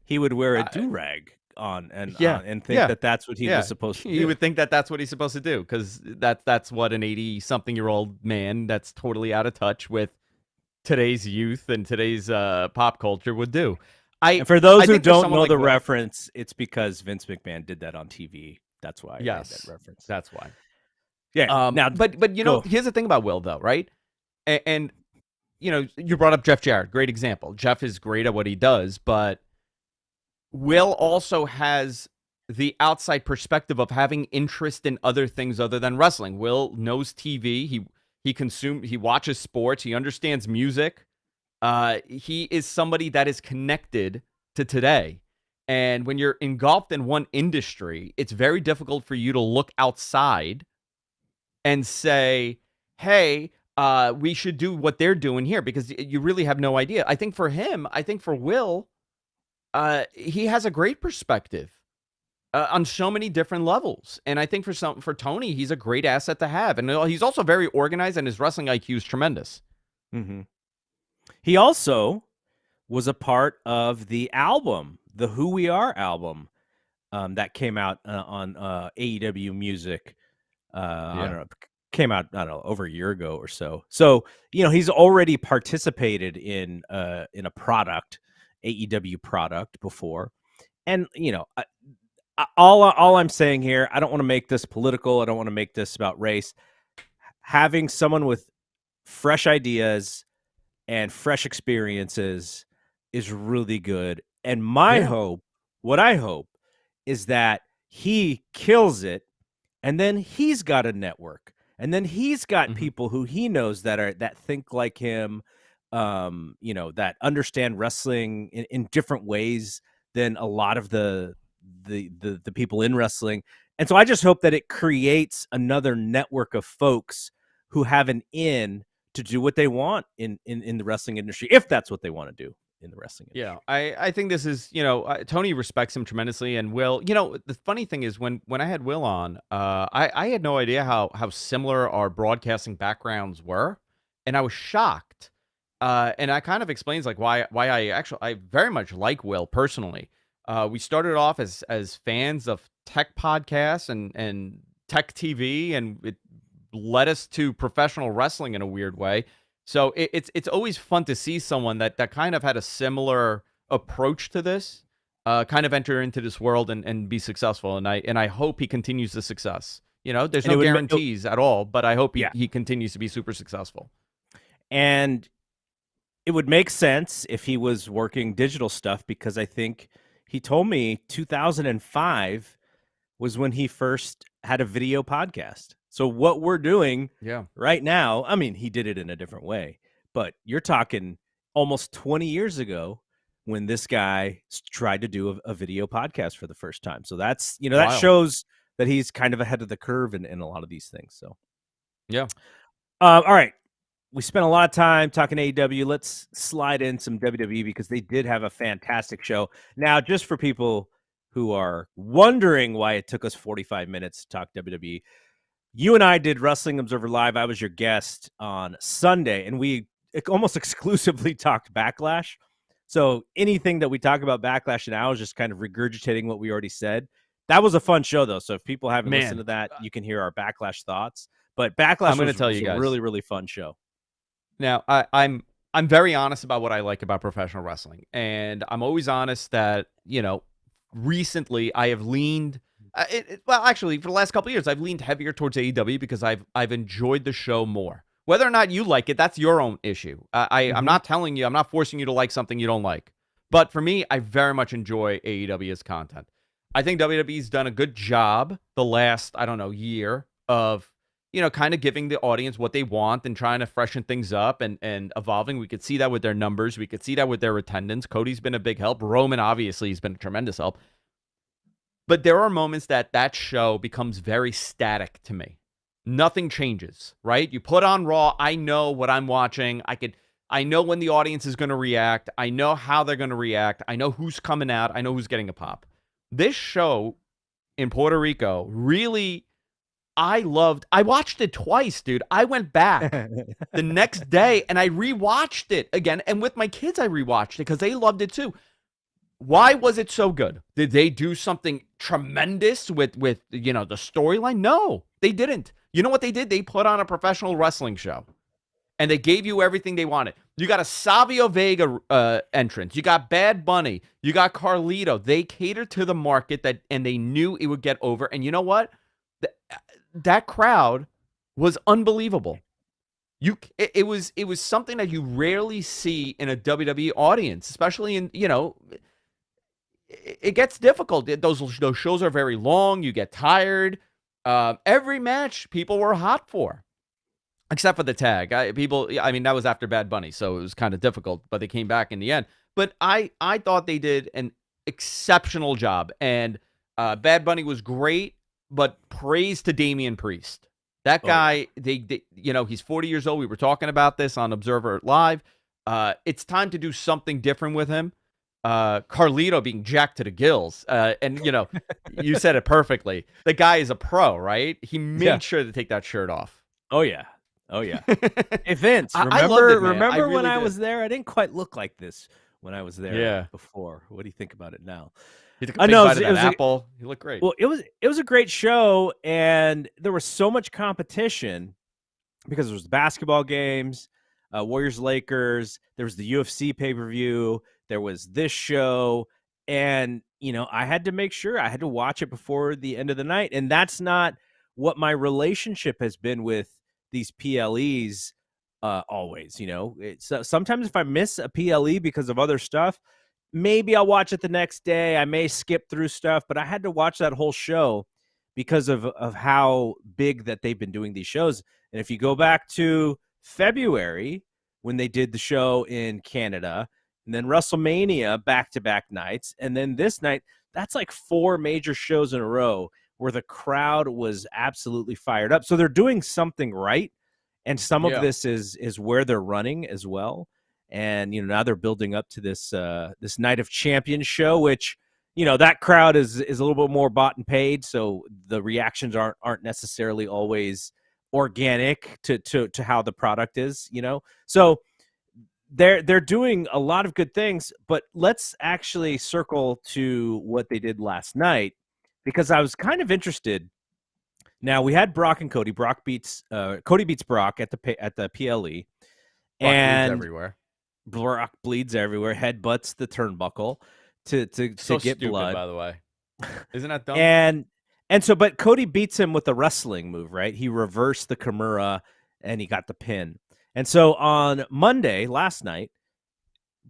He would wear a do-rag on and think that that's what he was supposed to do. You would think that that's what he's supposed to do because that's what an 80-something-year-old man that's totally out of touch with today's youth and today's pop culture would do. And for those who don't know the reference, it's because Vince McMahon did that on TV. That's why I made that reference. That's why. Yeah. Now, but here's the thing about Will, though, right? And you brought up Jeff Jarrett. Great example. Jeff is great at what he does, but Will also has the outside perspective of having interest in other things other than wrestling. Will knows TV. He watches sports. He understands music. He is somebody that is connected to today. And when you're engulfed in one industry, it's very difficult for you to look outside and say, hey, we should do what they're doing here because you really have no idea. I think for Will, he has a great perspective on so many different levels. And I think for Tony, he's a great asset to have. And he's also very organized and his wrestling IQ is tremendous. Mm-hmm. He also was a part of the album, the Who We Are album, that came out on AEW Music. I don't know, came out, I don't know, over a year ago or so. So, he's already participated in a product, AEW product before. And, all I'm saying here, I don't want to make this political. I don't want to make this about race. Having someone with fresh ideas and fresh experiences is really good. And what I hope is that he kills it, and then he's got a network, and then he's got people who he knows that think like him, that understand wrestling in different ways than a lot of the people in wrestling. And so I just hope that it creates another network of folks who have an in to do what they want in the wrestling industry, if that's what they want to do in the wrestling industry. Yeah, I think this is, Tony respects him tremendously. And Will, the funny thing is when I had Will on, I had no idea how similar our broadcasting backgrounds were. And I was shocked. And that kind of explains like why I very much like Will personally. We started off as fans of tech podcasts and tech TV, and it led us to professional wrestling in a weird way. So it's always fun to see someone that kind of had a similar approach to this, kind of enter into this world and be successful. And I hope he continues the success. There's And it no would guarantees at all, but I hope yeah. he continues to be super successful. And it would make sense if he was working digital stuff, because I think he told me 2005 was when he first had a video podcast. So what we're doing right now, I mean, he did it in a different way, but you're talking almost 20 years ago when this guy tried to do a video podcast for the first time. So that's, that shows that he's kind of ahead of the curve in a lot of these things. So, yeah. All right. We spent a lot of time talking AEW. Let's slide in some WWE because they did have a fantastic show. Now, just for people who are wondering why it took us 45 minutes to talk WWE, you and I did Wrestling Observer Live. I was your guest on Sunday, and we almost exclusively talked Backlash. So anything that we talk about Backlash now is just kind of regurgitating what we already said. That was a fun show, though. So if people haven't listened to that, you can hear our Backlash thoughts. But Backlash was a really, really fun show. Now, I'm very honest about what I like about professional wrestling, and I'm always honest that recently I have leaned. Well, actually, for the last couple of years, I've leaned heavier towards AEW because I've enjoyed the show more. Whether or not you like it, that's your own issue. I'm not telling you, I'm not forcing you to like something you don't like. But for me, I very much enjoy AEW's content. I think WWE's done a good job the last, year of kind of giving the audience what they want and trying to freshen things up and evolving. We could see that with their numbers. We could see that with their attendance. Cody's been a big help. Roman, obviously, has been a tremendous help. But there are moments that show becomes very static to me. Nothing changes, right? You put on Raw. I know what I'm watching. I know when the audience is going to react. I know how they're going to react. I know who's coming out. I know who's getting a pop. This show in Puerto Rico really... I watched it twice, dude. I went back the next day and I rewatched it again. And with my kids, I rewatched it because they loved it too. Why was it so good? Did they do something tremendous with the storyline? No, they didn't. You know what they did? They put on a professional wrestling show and they gave you everything they wanted. You got a Savio Vega entrance. You got Bad Bunny. You got Carlito. They catered to the market and they knew it would get over. And you know what? That crowd was unbelievable. It was something that you rarely see in a WWE audience, especially in it gets difficult. Those shows are very long. You get tired. Every match people were hot for, except for the tag. That was after Bad Bunny, so it was kind of difficult. But they came back in the end. But I thought they did an exceptional job, and Bad Bunny was great. But praise to Damian Priest. That guy, he's 40 years old. We were talking about this on Observer Live. It's time to do something different with him. Carlito being jacked to the gills. And, you said it perfectly. The guy is a pro, right? He made sure to take that shirt off. Oh, yeah. Hey, Vince, remember when I was there? I didn't quite look like this when I was there before. What do you think about it now? He took a big bite of that apple. He looked great. Well, it was a great show, and there was so much competition because there was basketball games, Warriors Lakers. There was the UFC pay-per-view. There was this show, and I had to make sure I had to watch it before the end of the night, and that's not what my relationship has been with these PLEs always. Sometimes if I miss a PLE because of other stuff, maybe I'll watch it the next day. I may skip through stuff, but I had to watch that whole show because of how big that they've been doing these shows. And if you go back to February when they did the show in Canada, and then WrestleMania back-to-back nights, and then this night, that's like 4 major shows in a row where the crowd was absolutely fired up. So they're doing something right, and some of this is where they're running as well. And now they're building up to this this Night of Champions show, which that crowd is a little bit more bought and paid, so the reactions aren't necessarily always organic to how the product is. So they're doing a lot of good things. But let's actually circle to what they did last night, because I was kind of interested Now we had Brock and Cody. Cody beats Brock at the PLE, Brock bleeds and everywhere. Brock bleeds everywhere, headbutts the turnbuckle to So get stupid, blood. by the way. Isn't that dumb? But Cody beats him with a wrestling move, right? He reversed the Kimura and he got the pin. And so on Monday, last night,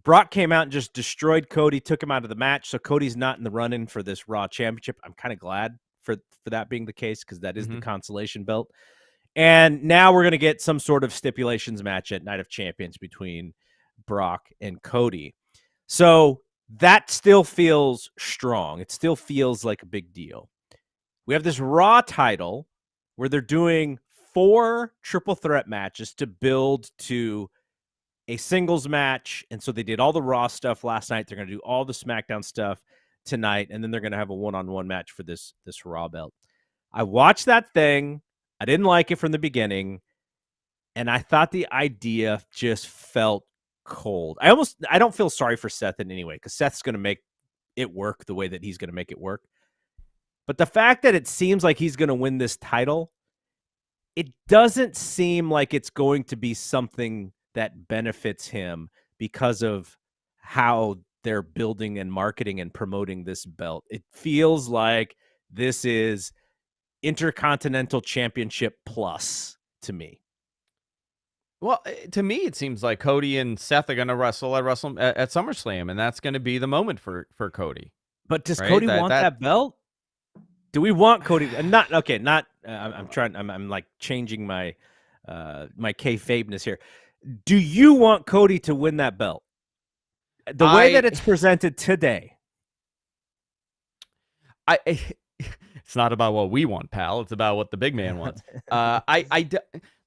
Brock came out and just destroyed Cody, took him out of the match. So Cody's not in the run-in for this Raw Championship. I'm kind of glad for that being the case because that is the consolation belt. And now we're going to get some sort of stipulations match at Night of Champions between Brock and Cody. So that still feels strong. It still feels like a big deal. We have this Raw title where they're doing 4 triple threat matches to build to a singles match. And so they did all the Raw stuff last night. They're going to do all the SmackDown stuff tonight. And then they're going to have a one-on-one match for this Raw belt. I watched that thing. I didn't like it from the beginning. And I thought the idea just felt cold. I don't feel sorry for Seth in any way because Seth's going to make it work the way that he's going to make it work. But the fact that it seems like he's going to win this title, it doesn't seem like it's going to be something that benefits him because of how they're building and marketing and promoting this belt. It feels like this is Intercontinental Championship plus to me. Well, to me, it seems like Cody and Seth are going to wrestle at SummerSlam, and that's going to be the moment for Cody. But does Cody want that belt? Do we want Cody? Not okay. Not. I'm trying. I'm like changing my my kayfabeness here. Do you want Cody to win that belt? The way that it's presented today. It's not about what we want, pal. It's about what the big man wants.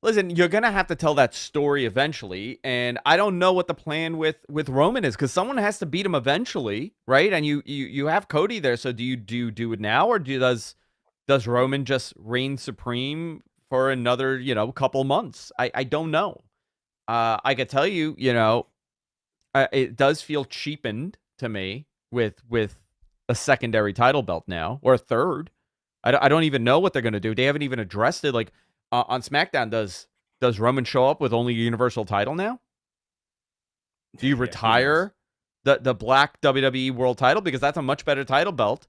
Listen, you're going to have to tell that story eventually, and I don't know what the plan with Roman is because someone has to beat him eventually, right? And you have Cody there, so do you do it now, or does Roman just reign supreme for another couple months? I don't know. I could tell you, it does feel cheapened to me with a secondary title belt now, or a third. I don't even know what they're going to do. They haven't even addressed it. Like on SmackDown, does Roman show up with only a Universal title now? Do you retire the black WWE World title because that's a much better title belt?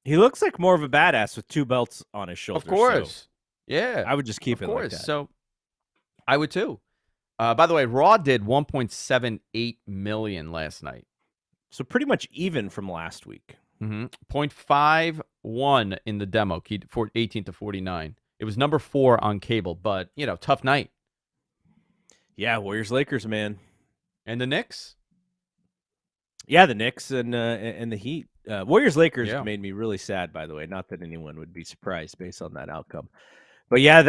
He looks like more of a badass with 2 belts on his shoulders. Of course, so yeah. I would just keep it like that. So I would too. By the way, Raw did 1.78 million last night. So pretty much even from last week. 0.51 in the demo, 18 to 49. It was number 4 on cable, but, tough night. Yeah, Warriors-Lakers, man. And the Knicks? Yeah, the Knicks and the Heat. Warriors-Lakers made me really sad, by the way. Not that anyone would be surprised based on that outcome. But yeah,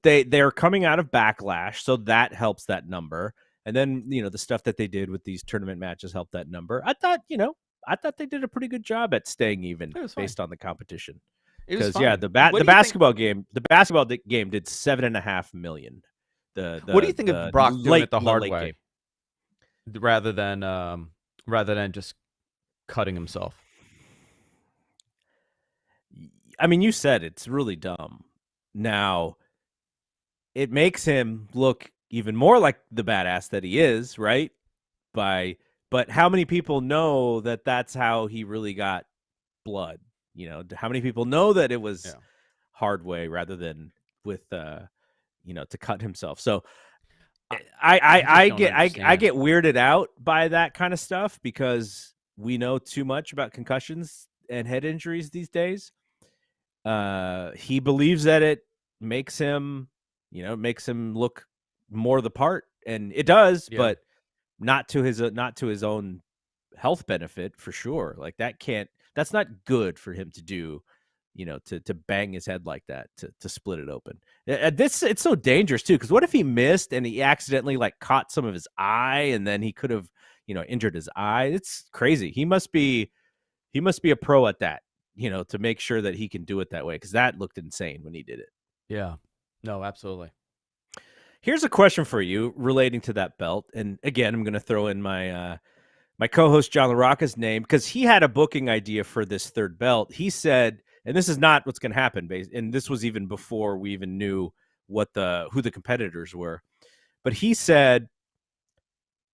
they're coming out of Backlash, so that helps that number. And then, the stuff that they did with these tournament matches helped that number. I thought they did a pretty good job at staying even based on the competition. Because the basketball game did 7.5 million. What do you think of Brock doing it the hard way, rather than just cutting himself? I mean, you said it's really dumb. Now, it makes him look even more like the badass that he is, right? But how many people know that that's how he really got blood? How many people know that it was hard way rather than with to cut himself? So I get weirded out by that kind of stuff because we know too much about concussions and head injuries these days. He believes that it makes him look more the part, and it does, but not to his own health benefit for sure. Like that's not good for him to do, to bang his head like that, to split it open. It's so dangerous too, because what if he missed and he accidentally caught some of his eye, and then he could have, injured his eye? It's crazy. He must be a pro at that, to make sure that he can do it that way, because that looked insane when he did it. Yeah. No, absolutely. Here's a question for you relating to that belt. And again, I'm going to throw in my my co-host John LaRocca's name, because he had a booking idea for this third belt. He said, and this is not what's going to happen. And this was even before we even knew who the competitors were. But he said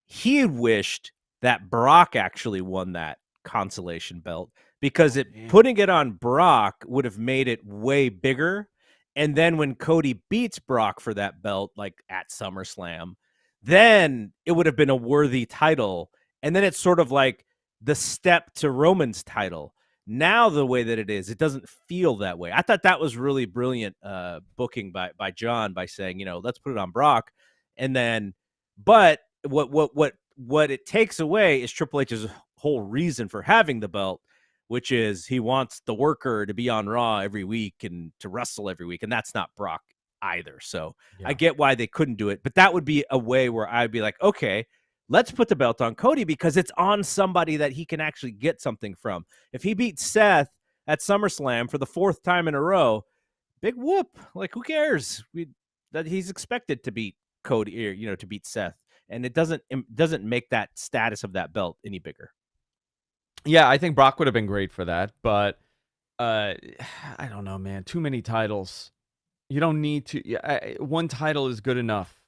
he had wished that Brock actually won that consolation belt because putting it on Brock would have made it way bigger. And then when Cody beats Brock for that belt, like at SummerSlam, then it would have been a worthy title. And then it's sort of like the step to Roman's title. Now, the way that it is, it doesn't feel that way. I thought that was really brilliant booking by John by saying, let's put it on Brock. And then, but what it takes away is Triple H's whole reason for having the belt, which is he wants the worker to be on Raw every week and to wrestle every week. And that's not Brock either. So I get why they couldn't do it, but that would be a way where I'd be like, okay, let's put the belt on Cody because it's on somebody that he can actually get something from. If he beats Seth at SummerSlam for the 4th time in a row, big whoop. Like, who cares? That he's expected to beat Cody, or, to beat Seth. And it doesn't make that status of that belt any bigger. Yeah, I think Brock would have been great for that, but I don't know, man. Too many titles. You don't need to. One title is good enough.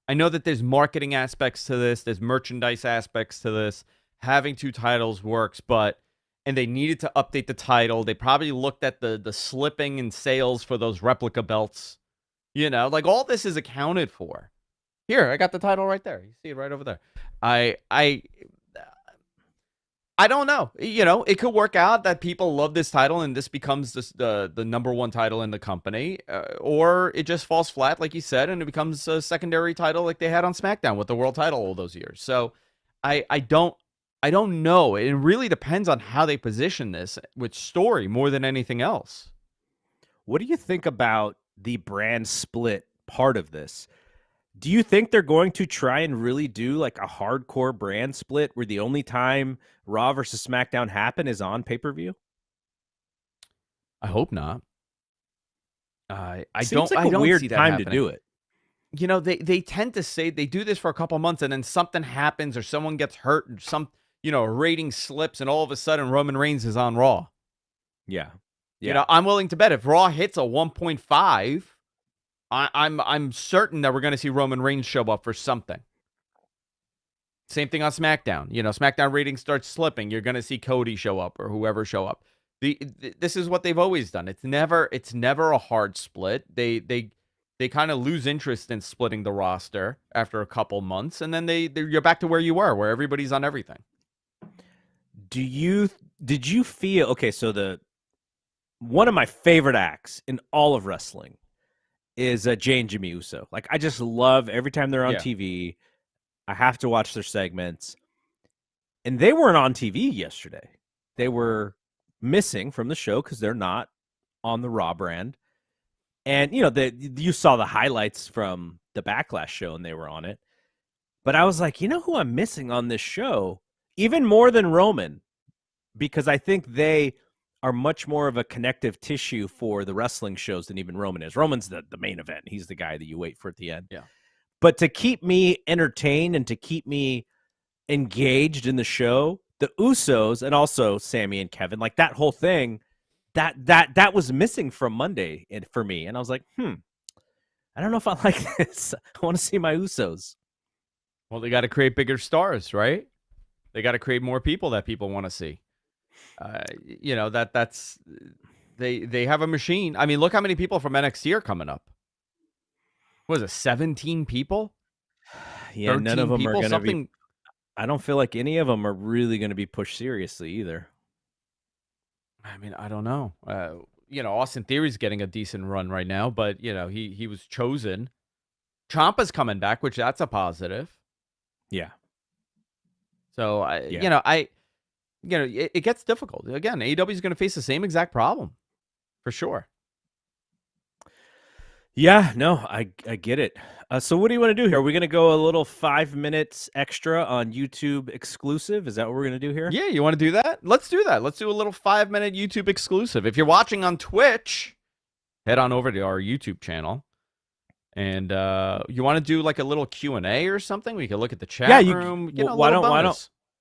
I know that there's marketing aspects to this. There's merchandise aspects to this. Having 2 titles works, and they needed to update the title. They probably looked at the slipping in sales for those replica belts. Like all this is accounted for. Here, I got the title right there. You see it right over there. I don't know. It could work out that people love this title and this becomes the number 1 title in the company, or it just falls flat, like you said, and it becomes a secondary title like they had on SmackDown with the world title all those years. So I don't know. It really depends on how they position this with story more than anything else. What do you think about the brand split part of this? Do you think they're going to try and really do like a hardcore brand split where the only time Raw versus SmackDown happen is on pay-per-view? I hope not. I Seems don't. Like I don't weird see that time happening. to do it. They tend to say they do this for a couple months and then something happens or someone gets hurt and a rating slips and all of a sudden Roman Reigns is on Raw. Yeah. I'm willing to bet if Raw hits a 1.5. I'm certain that we're going to see Roman Reigns show up for something. Same thing on SmackDown. SmackDown ratings start slipping. You're going to see Cody show up or whoever show up. This is what they've always done. It's never a hard split. They kind of lose interest in splitting the roster after a couple months, and then you're back to where you were, where everybody's on everything. Did you feel okay? So one of my favorite acts in all of wrestling is Jey and Jimmy Uso. Like, I just love every time they're on TV. I have to watch their segments. And they weren't on TV yesterday. They were missing from the show because they're not on the Raw brand. And, you saw the highlights from the Backlash show and they were on it. But I was like, who I'm missing on this show? Even more than Roman. Because I think they are much more of a connective tissue for the wrestling shows than even Roman is. Roman's the main event. He's the guy that you wait for at the end. Yeah. But to keep me entertained and to keep me engaged in the show, the Usos and also Sammy and Kevin, like that whole thing, that was missing from Monday for me. And I was like, I don't know if I like this. I want to see my Usos. Well, they got to create bigger stars, right? They got to create more people that people want to see. That's they have a machine. I mean, look how many people from NXT are coming up. What is it, 17 people? Yeah, none of them are going to be. I don't feel like any of them are really going to be pushed seriously either. I mean, I don't know. Austin Theory's getting a decent run right now, but he was chosen. Ciampa's coming back, which that's a positive. Yeah. So it gets difficult. Again, AEW is going to face the same exact problem, for sure. Yeah, no, I get it. So what do you want to do here? Are we going to go a little 5 minutes extra on YouTube exclusive? Is that what we're going to do here? Yeah, you want to do that? Let's do that. Let's do a little 5-minute YouTube exclusive. If you're watching on Twitch, head on over to our YouTube channel. And you want to do like a little Q&A or something? We can look at the chat room.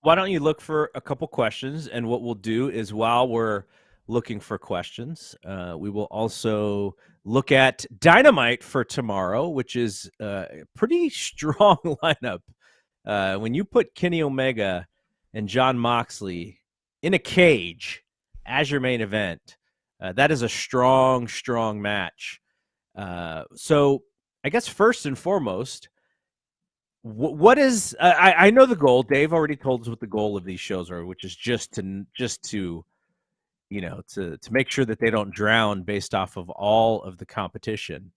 Why don't you look for a couple questions? And what we'll do is while we're looking for questions. We will also look at Dynamite for tomorrow, which is a pretty strong lineup. When you put Kenny Omega and John Moxley in a cage as your main event, that is a strong, strong match. So I guess first and foremost, what is I know the goal. Dave already told us what the goal of these shows are, which is just to to make sure that they don't drown based off of all of the competition.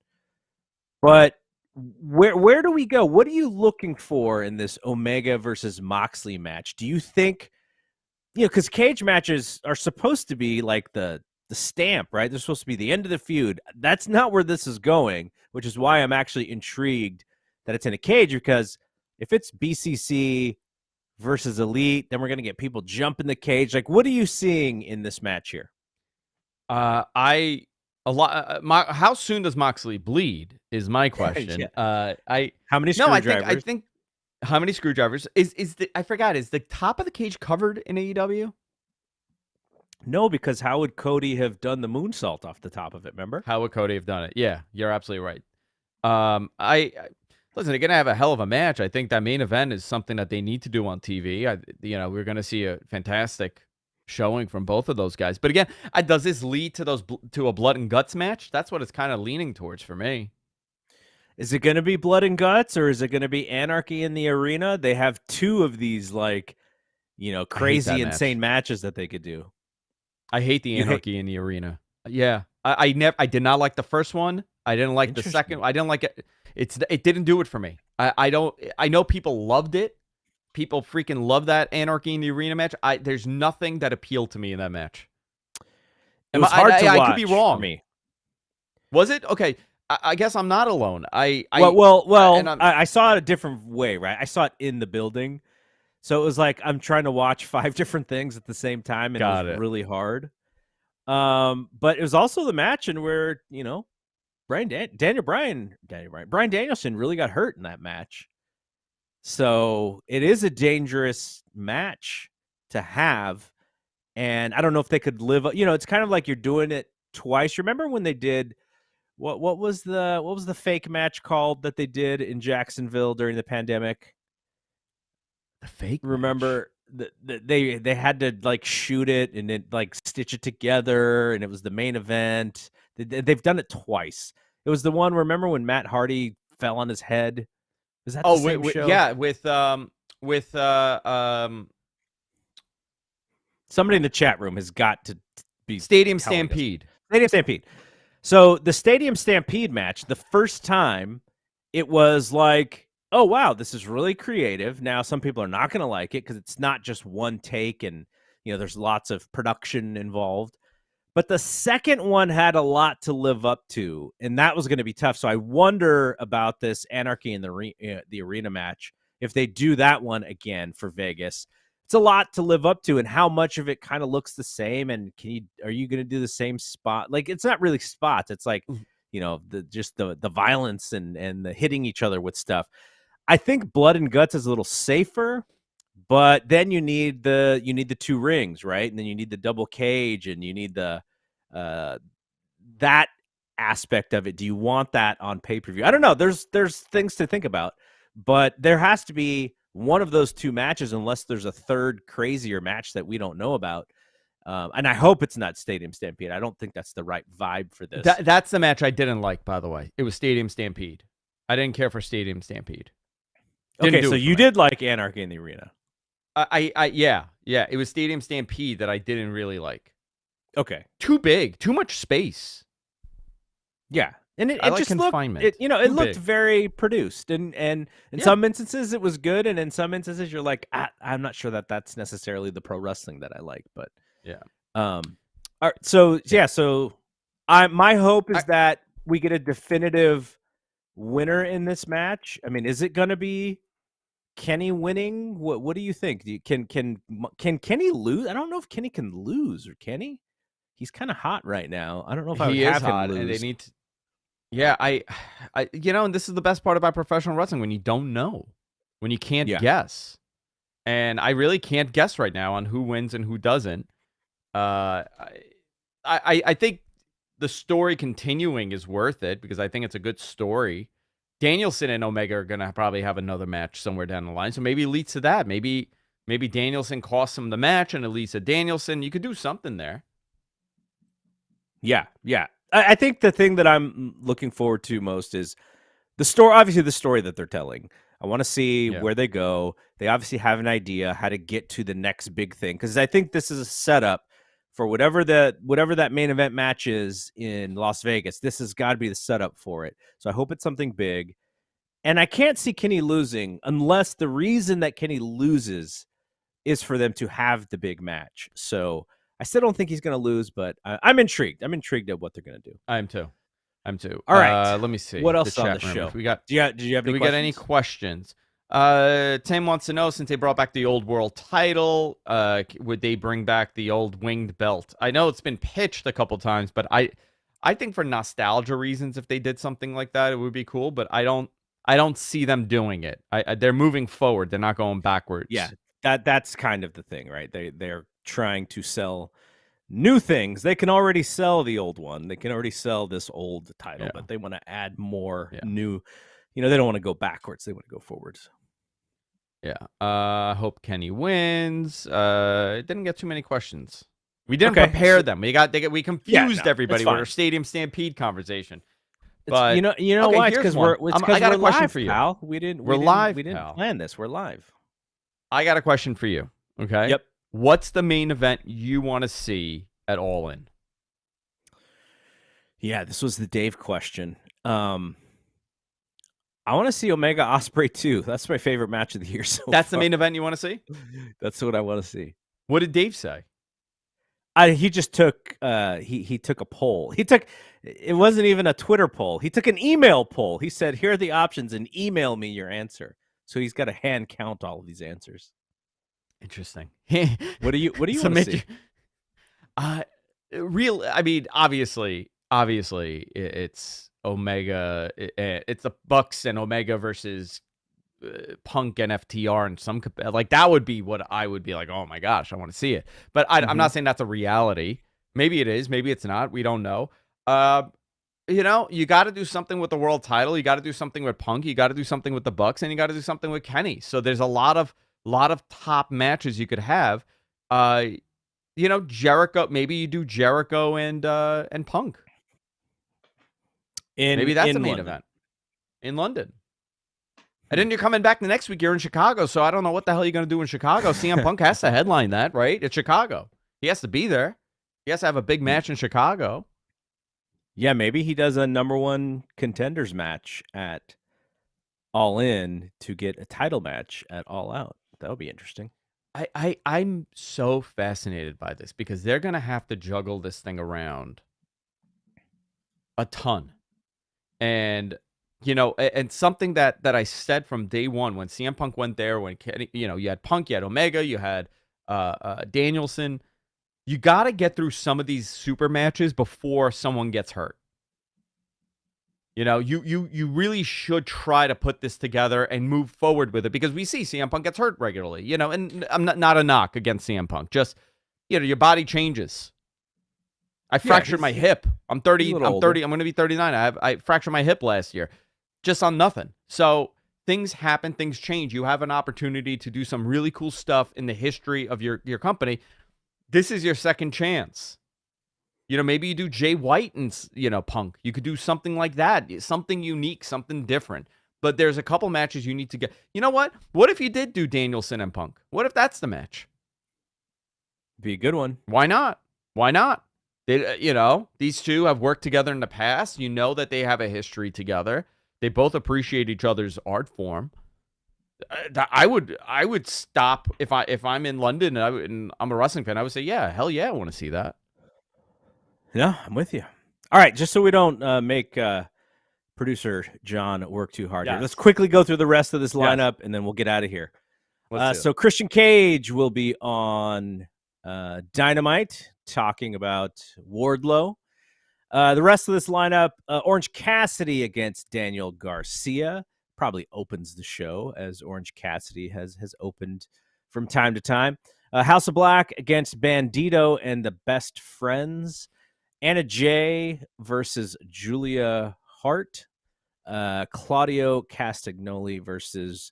But where do we go? What are you looking for in this Omega versus Moxley match? Do you think, because cage matches are supposed to be like the stamp, right? They're supposed to be the end of the feud. That's not where this is going, which is why I'm actually intrigued that it's in a cage, because if it's BCC versus Elite, then we're going to get people jump in the cage. Like, what are you seeing in this match here? How soon does Moxley bleed is my question. Yeah. How many screwdrivers? I think how many screwdrivers is the top of the cage covered in AEW? No, because how would Cody have done the moonsault off the top of it? Remember? How would Cody have done it? Yeah, you're absolutely right. Listen, they're gonna have a hell of a match. I think that main event is something that they need to do on TV. We're gonna see a fantastic showing from both of those guys. But again, does this lead to a blood and guts match? That's what it's kind of leaning towards for me. Is it going to be blood and guts, or is it going to be anarchy in the arena? They have two of these crazy, insane matches that they could do. I hate the anarchy in the arena. Yeah, I did not like the first one. I didn't like the second. I didn't like it. It didn't do it for me. I know people loved it. People freaking love that Anarchy in the Arena match. There's nothing that appealed to me in that match. It was hard to watch. I could be wrong. For me. Was it? Okay. I guess I'm not alone. I saw it a different way, right? I saw it in the building. So it was like I'm trying to watch 5 different things at the same time, and it was really hard. But it was also the match and where, Brian Danielson really got hurt in that match. So it is a dangerous match to have. And I don't know if they could live, it's kind of like you're doing it twice. Remember when they did what was the fake match called that they did in Jacksonville during the pandemic? The fake Remember they had to like shoot it and then like stitch it together, and it was the main event. They've done it twice. It was the one, remember when Matt Hardy fell on his head? Is that the same show? Yeah, with somebody in the chat room has got to be Stadium Stampede. Stadium Stampede. So the Stadium Stampede match, the first time, it was like, oh wow, this is really creative. Now some people are not going to like it because it's not just one take, and there's lots of production involved. But the second one had a lot to live up to, and that was going to be tough. So I wonder about this Anarchy in the Arena match. If they do that one again for Vegas, it's a lot to live up to, and how much of it kind of looks the same. And are you going to do the same spot? Like, it's not really spots. It's like, the violence and the hitting each other with stuff. I think blood and guts is a little safer. But then you need the 2 rings, right? And then you need the double cage, and you need the that aspect of it. Do you want that on pay-per-view? I don't know. There's things to think about, but there has to be one of those 2 matches, unless there's a third crazier match that we don't know about. And I hope it's not Stadium Stampede. I don't think that's the right vibe for this. That's the match I didn't like, by the way. It was Stadium Stampede. I didn't care for Stadium Stampede. Okay, so you did like Anarchy in the Arena. Yeah. It was Stadium Stampede that I didn't really like. Okay, too big, too much space. Yeah, and it like just confinement. It looked very produced, and in some instances it was good, and in some instances you're like, I'm not sure that that's necessarily the pro wrestling that I like, but yeah. All right, so my hope is that we get a definitive winner in this match. I mean, is it going to be Kenny winning? What do you think? Can Kenny lose? I don't know if Kenny can lose, or Kenny. He's kind of hot right now. I don't know if I would have him lose. And they need to. Yeah, and this is the best part about professional wrestling, when you don't know, when you can't guess, and I really can't guess right now on who wins and who doesn't. I think the story continuing is worth it because I think it's a good story. Danielson and Omega are gonna probably have another match somewhere down the line, so maybe it leads to that. Maybe Danielson costs him the match, and it leads to Danielson. You could do something there. Yeah. I think the thing that I'm looking forward to most is the story. Obviously, the story that they're telling. I want to see where they go. They obviously have an idea how to get to the next big thing because I think this is a setup for whatever that main event match is in Las Vegas. This has got to be the setup for it. So I hope it's something big. And I can't see Kenny losing unless the reason that Kenny loses is for them to have the big match. So I still don't think he's going to lose, but I'm intrigued. I'm intrigued at what they're going to do. I'm too. All right. Let me see. What else on the show? We got. Did you have any questions? We got any questions? Tim wants to know, since they brought back the old world title, would they bring back the old winged belt? I know it's been pitched a couple times, but I think for nostalgia reasons, if they did something like that, it would be cool. But I don't see them doing it. They're moving forward. They're not going backwards. Yeah, that's kind of the thing, right? They're trying to sell new things. They can already sell the old one. They can already sell this old title, but they want to add more new. They don't want to go backwards. They want to go forwards. Yeah. Hope Kenny wins. It didn't get too many questions. We didn't prepare them. We confused everybody with our Stadium Stampede conversation. But you know why? It's because I got a question for you, pal. We're live. We didn't plan this. We're live. I got a question for you. Okay. Yep. What's the main event you want to see at All In? Yeah, this was the Dave question. I want to see Omega Ospreay 2. That's my favorite match of the year so That's far. The main event you want to see? That's what I want to see. What did Dave say? He just took he took a poll. It wasn't even a Twitter poll. He took an email poll. He said, "Here are the options and email me your answer." So he's got to hand count all of these answers. Interesting. What do you want to see? I mean, obviously, it's Omega. It's the Bucks and Omega versus Punk and FTR and some like that would be what I would be like. Oh my gosh, I want to see it. But I'm not saying that's a reality. Maybe it is. Maybe it's not. We don't know. You got to do something with the world title. You got to do something with Punk. You got to do something with the Bucks, and you got to do something with Kenny. So there's a lot of top matches you could have. Jericho. Maybe you do Jericho and Punk. Maybe that's the main event in London. And then you're coming back the next week. You're in Chicago, so I don't know what the hell you're going to do in Chicago. CM Punk has to headline that, right? It's Chicago. He has to be there. He has to have a big match in Chicago. Yeah, maybe he does a number one contenders match at All In to get a title match at All Out. That would be interesting. I'm so fascinated by this because they're going to have to juggle this thing around a ton. And, and something that I said from day one when CM Punk went there, when, you had Punk, you had Omega, you had Danielson. You got to get through some of these super matches before someone gets hurt. You really should try to put this together and move forward with it because we see CM Punk gets hurt regularly, and I'm not a knock against CM Punk. Just, your body changes. I fractured my hip. I'm 30. I'm 30. I'm going to be 39. I fractured my hip last year just on nothing. So things happen. Things change. You have an opportunity to do some really cool stuff in the history of your company. This is your second chance. Maybe you do Jay White and, Punk. You could do something like that. Something unique, something different. But there's a couple matches you need to get. You know what? What if you did do Danielson and Punk? What if that's the match? Be a good one. Why not? Why not? These two have worked together in the past. You know that they have a history together. They both appreciate each other's art form. I would stop if I'm in London and I'm a wrestling fan. I would say, yeah, hell yeah, I want to see that. Yeah, I'm with you. All right, just so we don't make producer John work too hard here, let's quickly go through the rest of this lineup, and then we'll get out of here. So Christian Cage will be on Dynamite talking about Wardlow. The rest of this lineup, Orange Cassidy against Daniel Garcia. Probably opens the show, as Orange Cassidy has opened from time to time. House of Black against Bandito and the Best Friends. Anna Jay versus Julia Hart. Claudio Castagnoli versus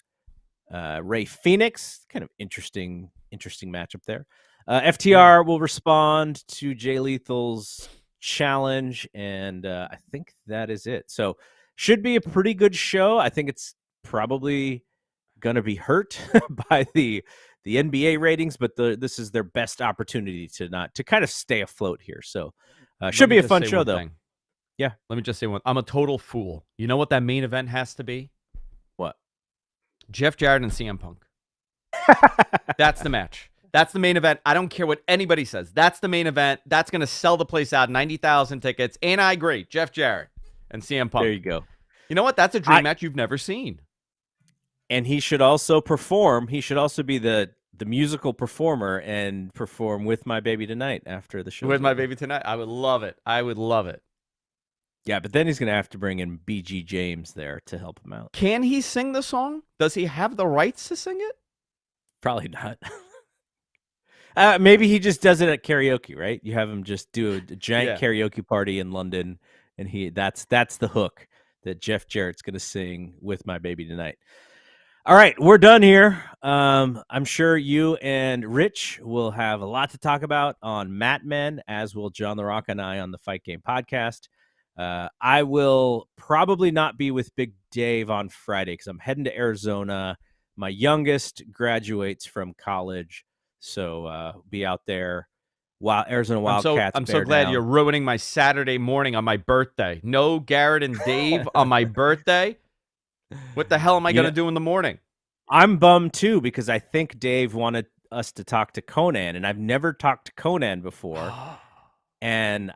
Ray Phoenix. Kind of interesting matchup there. FTR will respond to Jay Lethal's challenge, and I think that is it. So should be a pretty good show. I think it's probably gonna be hurt by the NBA ratings, but this is their best opportunity to kind of stay afloat here. So should be a fun show, though. Thing. Yeah. Let me just say one. I'm a total fool. You know what that main event has to be? What? Jeff Jarrett and CM Punk. That's the match. That's the main event. I don't care what anybody says. That's the main event. That's going to sell the place out. 90,000 tickets. And I agree. Jeff Jarrett and CM Punk. There you go. You know what? That's a dream match you've never seen. And he should also perform. He should also be the musical performer and perform With My Baby Tonight after the show. With My Baby Tonight. I would love it. I would love it. Yeah, but then he's going to have to bring in BG James there to help him out. Can he sing the song? Does he have the rights to sing it? Probably not. Maybe he just does it at karaoke, right? You have him just do a giant karaoke party in London, and that's the hook that Jeff Jarrett's going to sing With My Baby Tonight. All right, we're done here. I'm sure you and Rich will have a lot to talk about on Mat Men, as will John the Rock and I on the Fight Game podcast. I will probably not be with Big Dave on Friday because I'm heading to Arizona. My youngest graduates from college, so be out there while Arizona Wildcats. I'm so glad you're ruining my Saturday morning on my birthday. No Garrett and Dave on my birthday. What the hell am I going to do in the morning? I'm bummed too because I think Dave wanted us to talk to Conan, and I've never talked to Conan before. And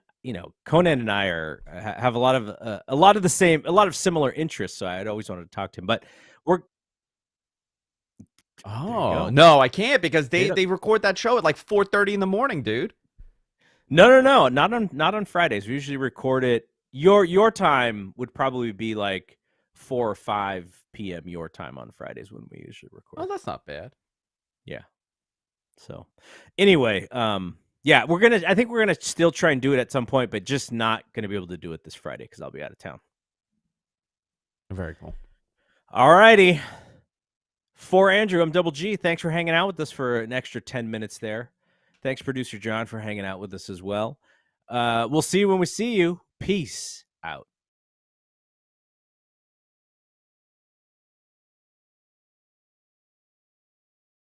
Conan and I have a lot of similar interests, so I'd always wanted to talk to him. But no, I can't because they record that show at like 4:30 in the morning, dude. No, not on Fridays. We usually record it. Your time would probably be like 4 or 5 p.m. your time on Fridays when we usually record. Oh, that's not bad. Yeah. So, anyway, yeah, I think we're gonna still try and do it at some point, but just not gonna be able to do it this Friday because I'll be out of town. Very cool. All righty. For Andrew, I'm Double G. Thanks for hanging out with us for an extra 10 minutes there. Thanks, producer John, for hanging out with us as well. We'll see you when we see you. Peace out.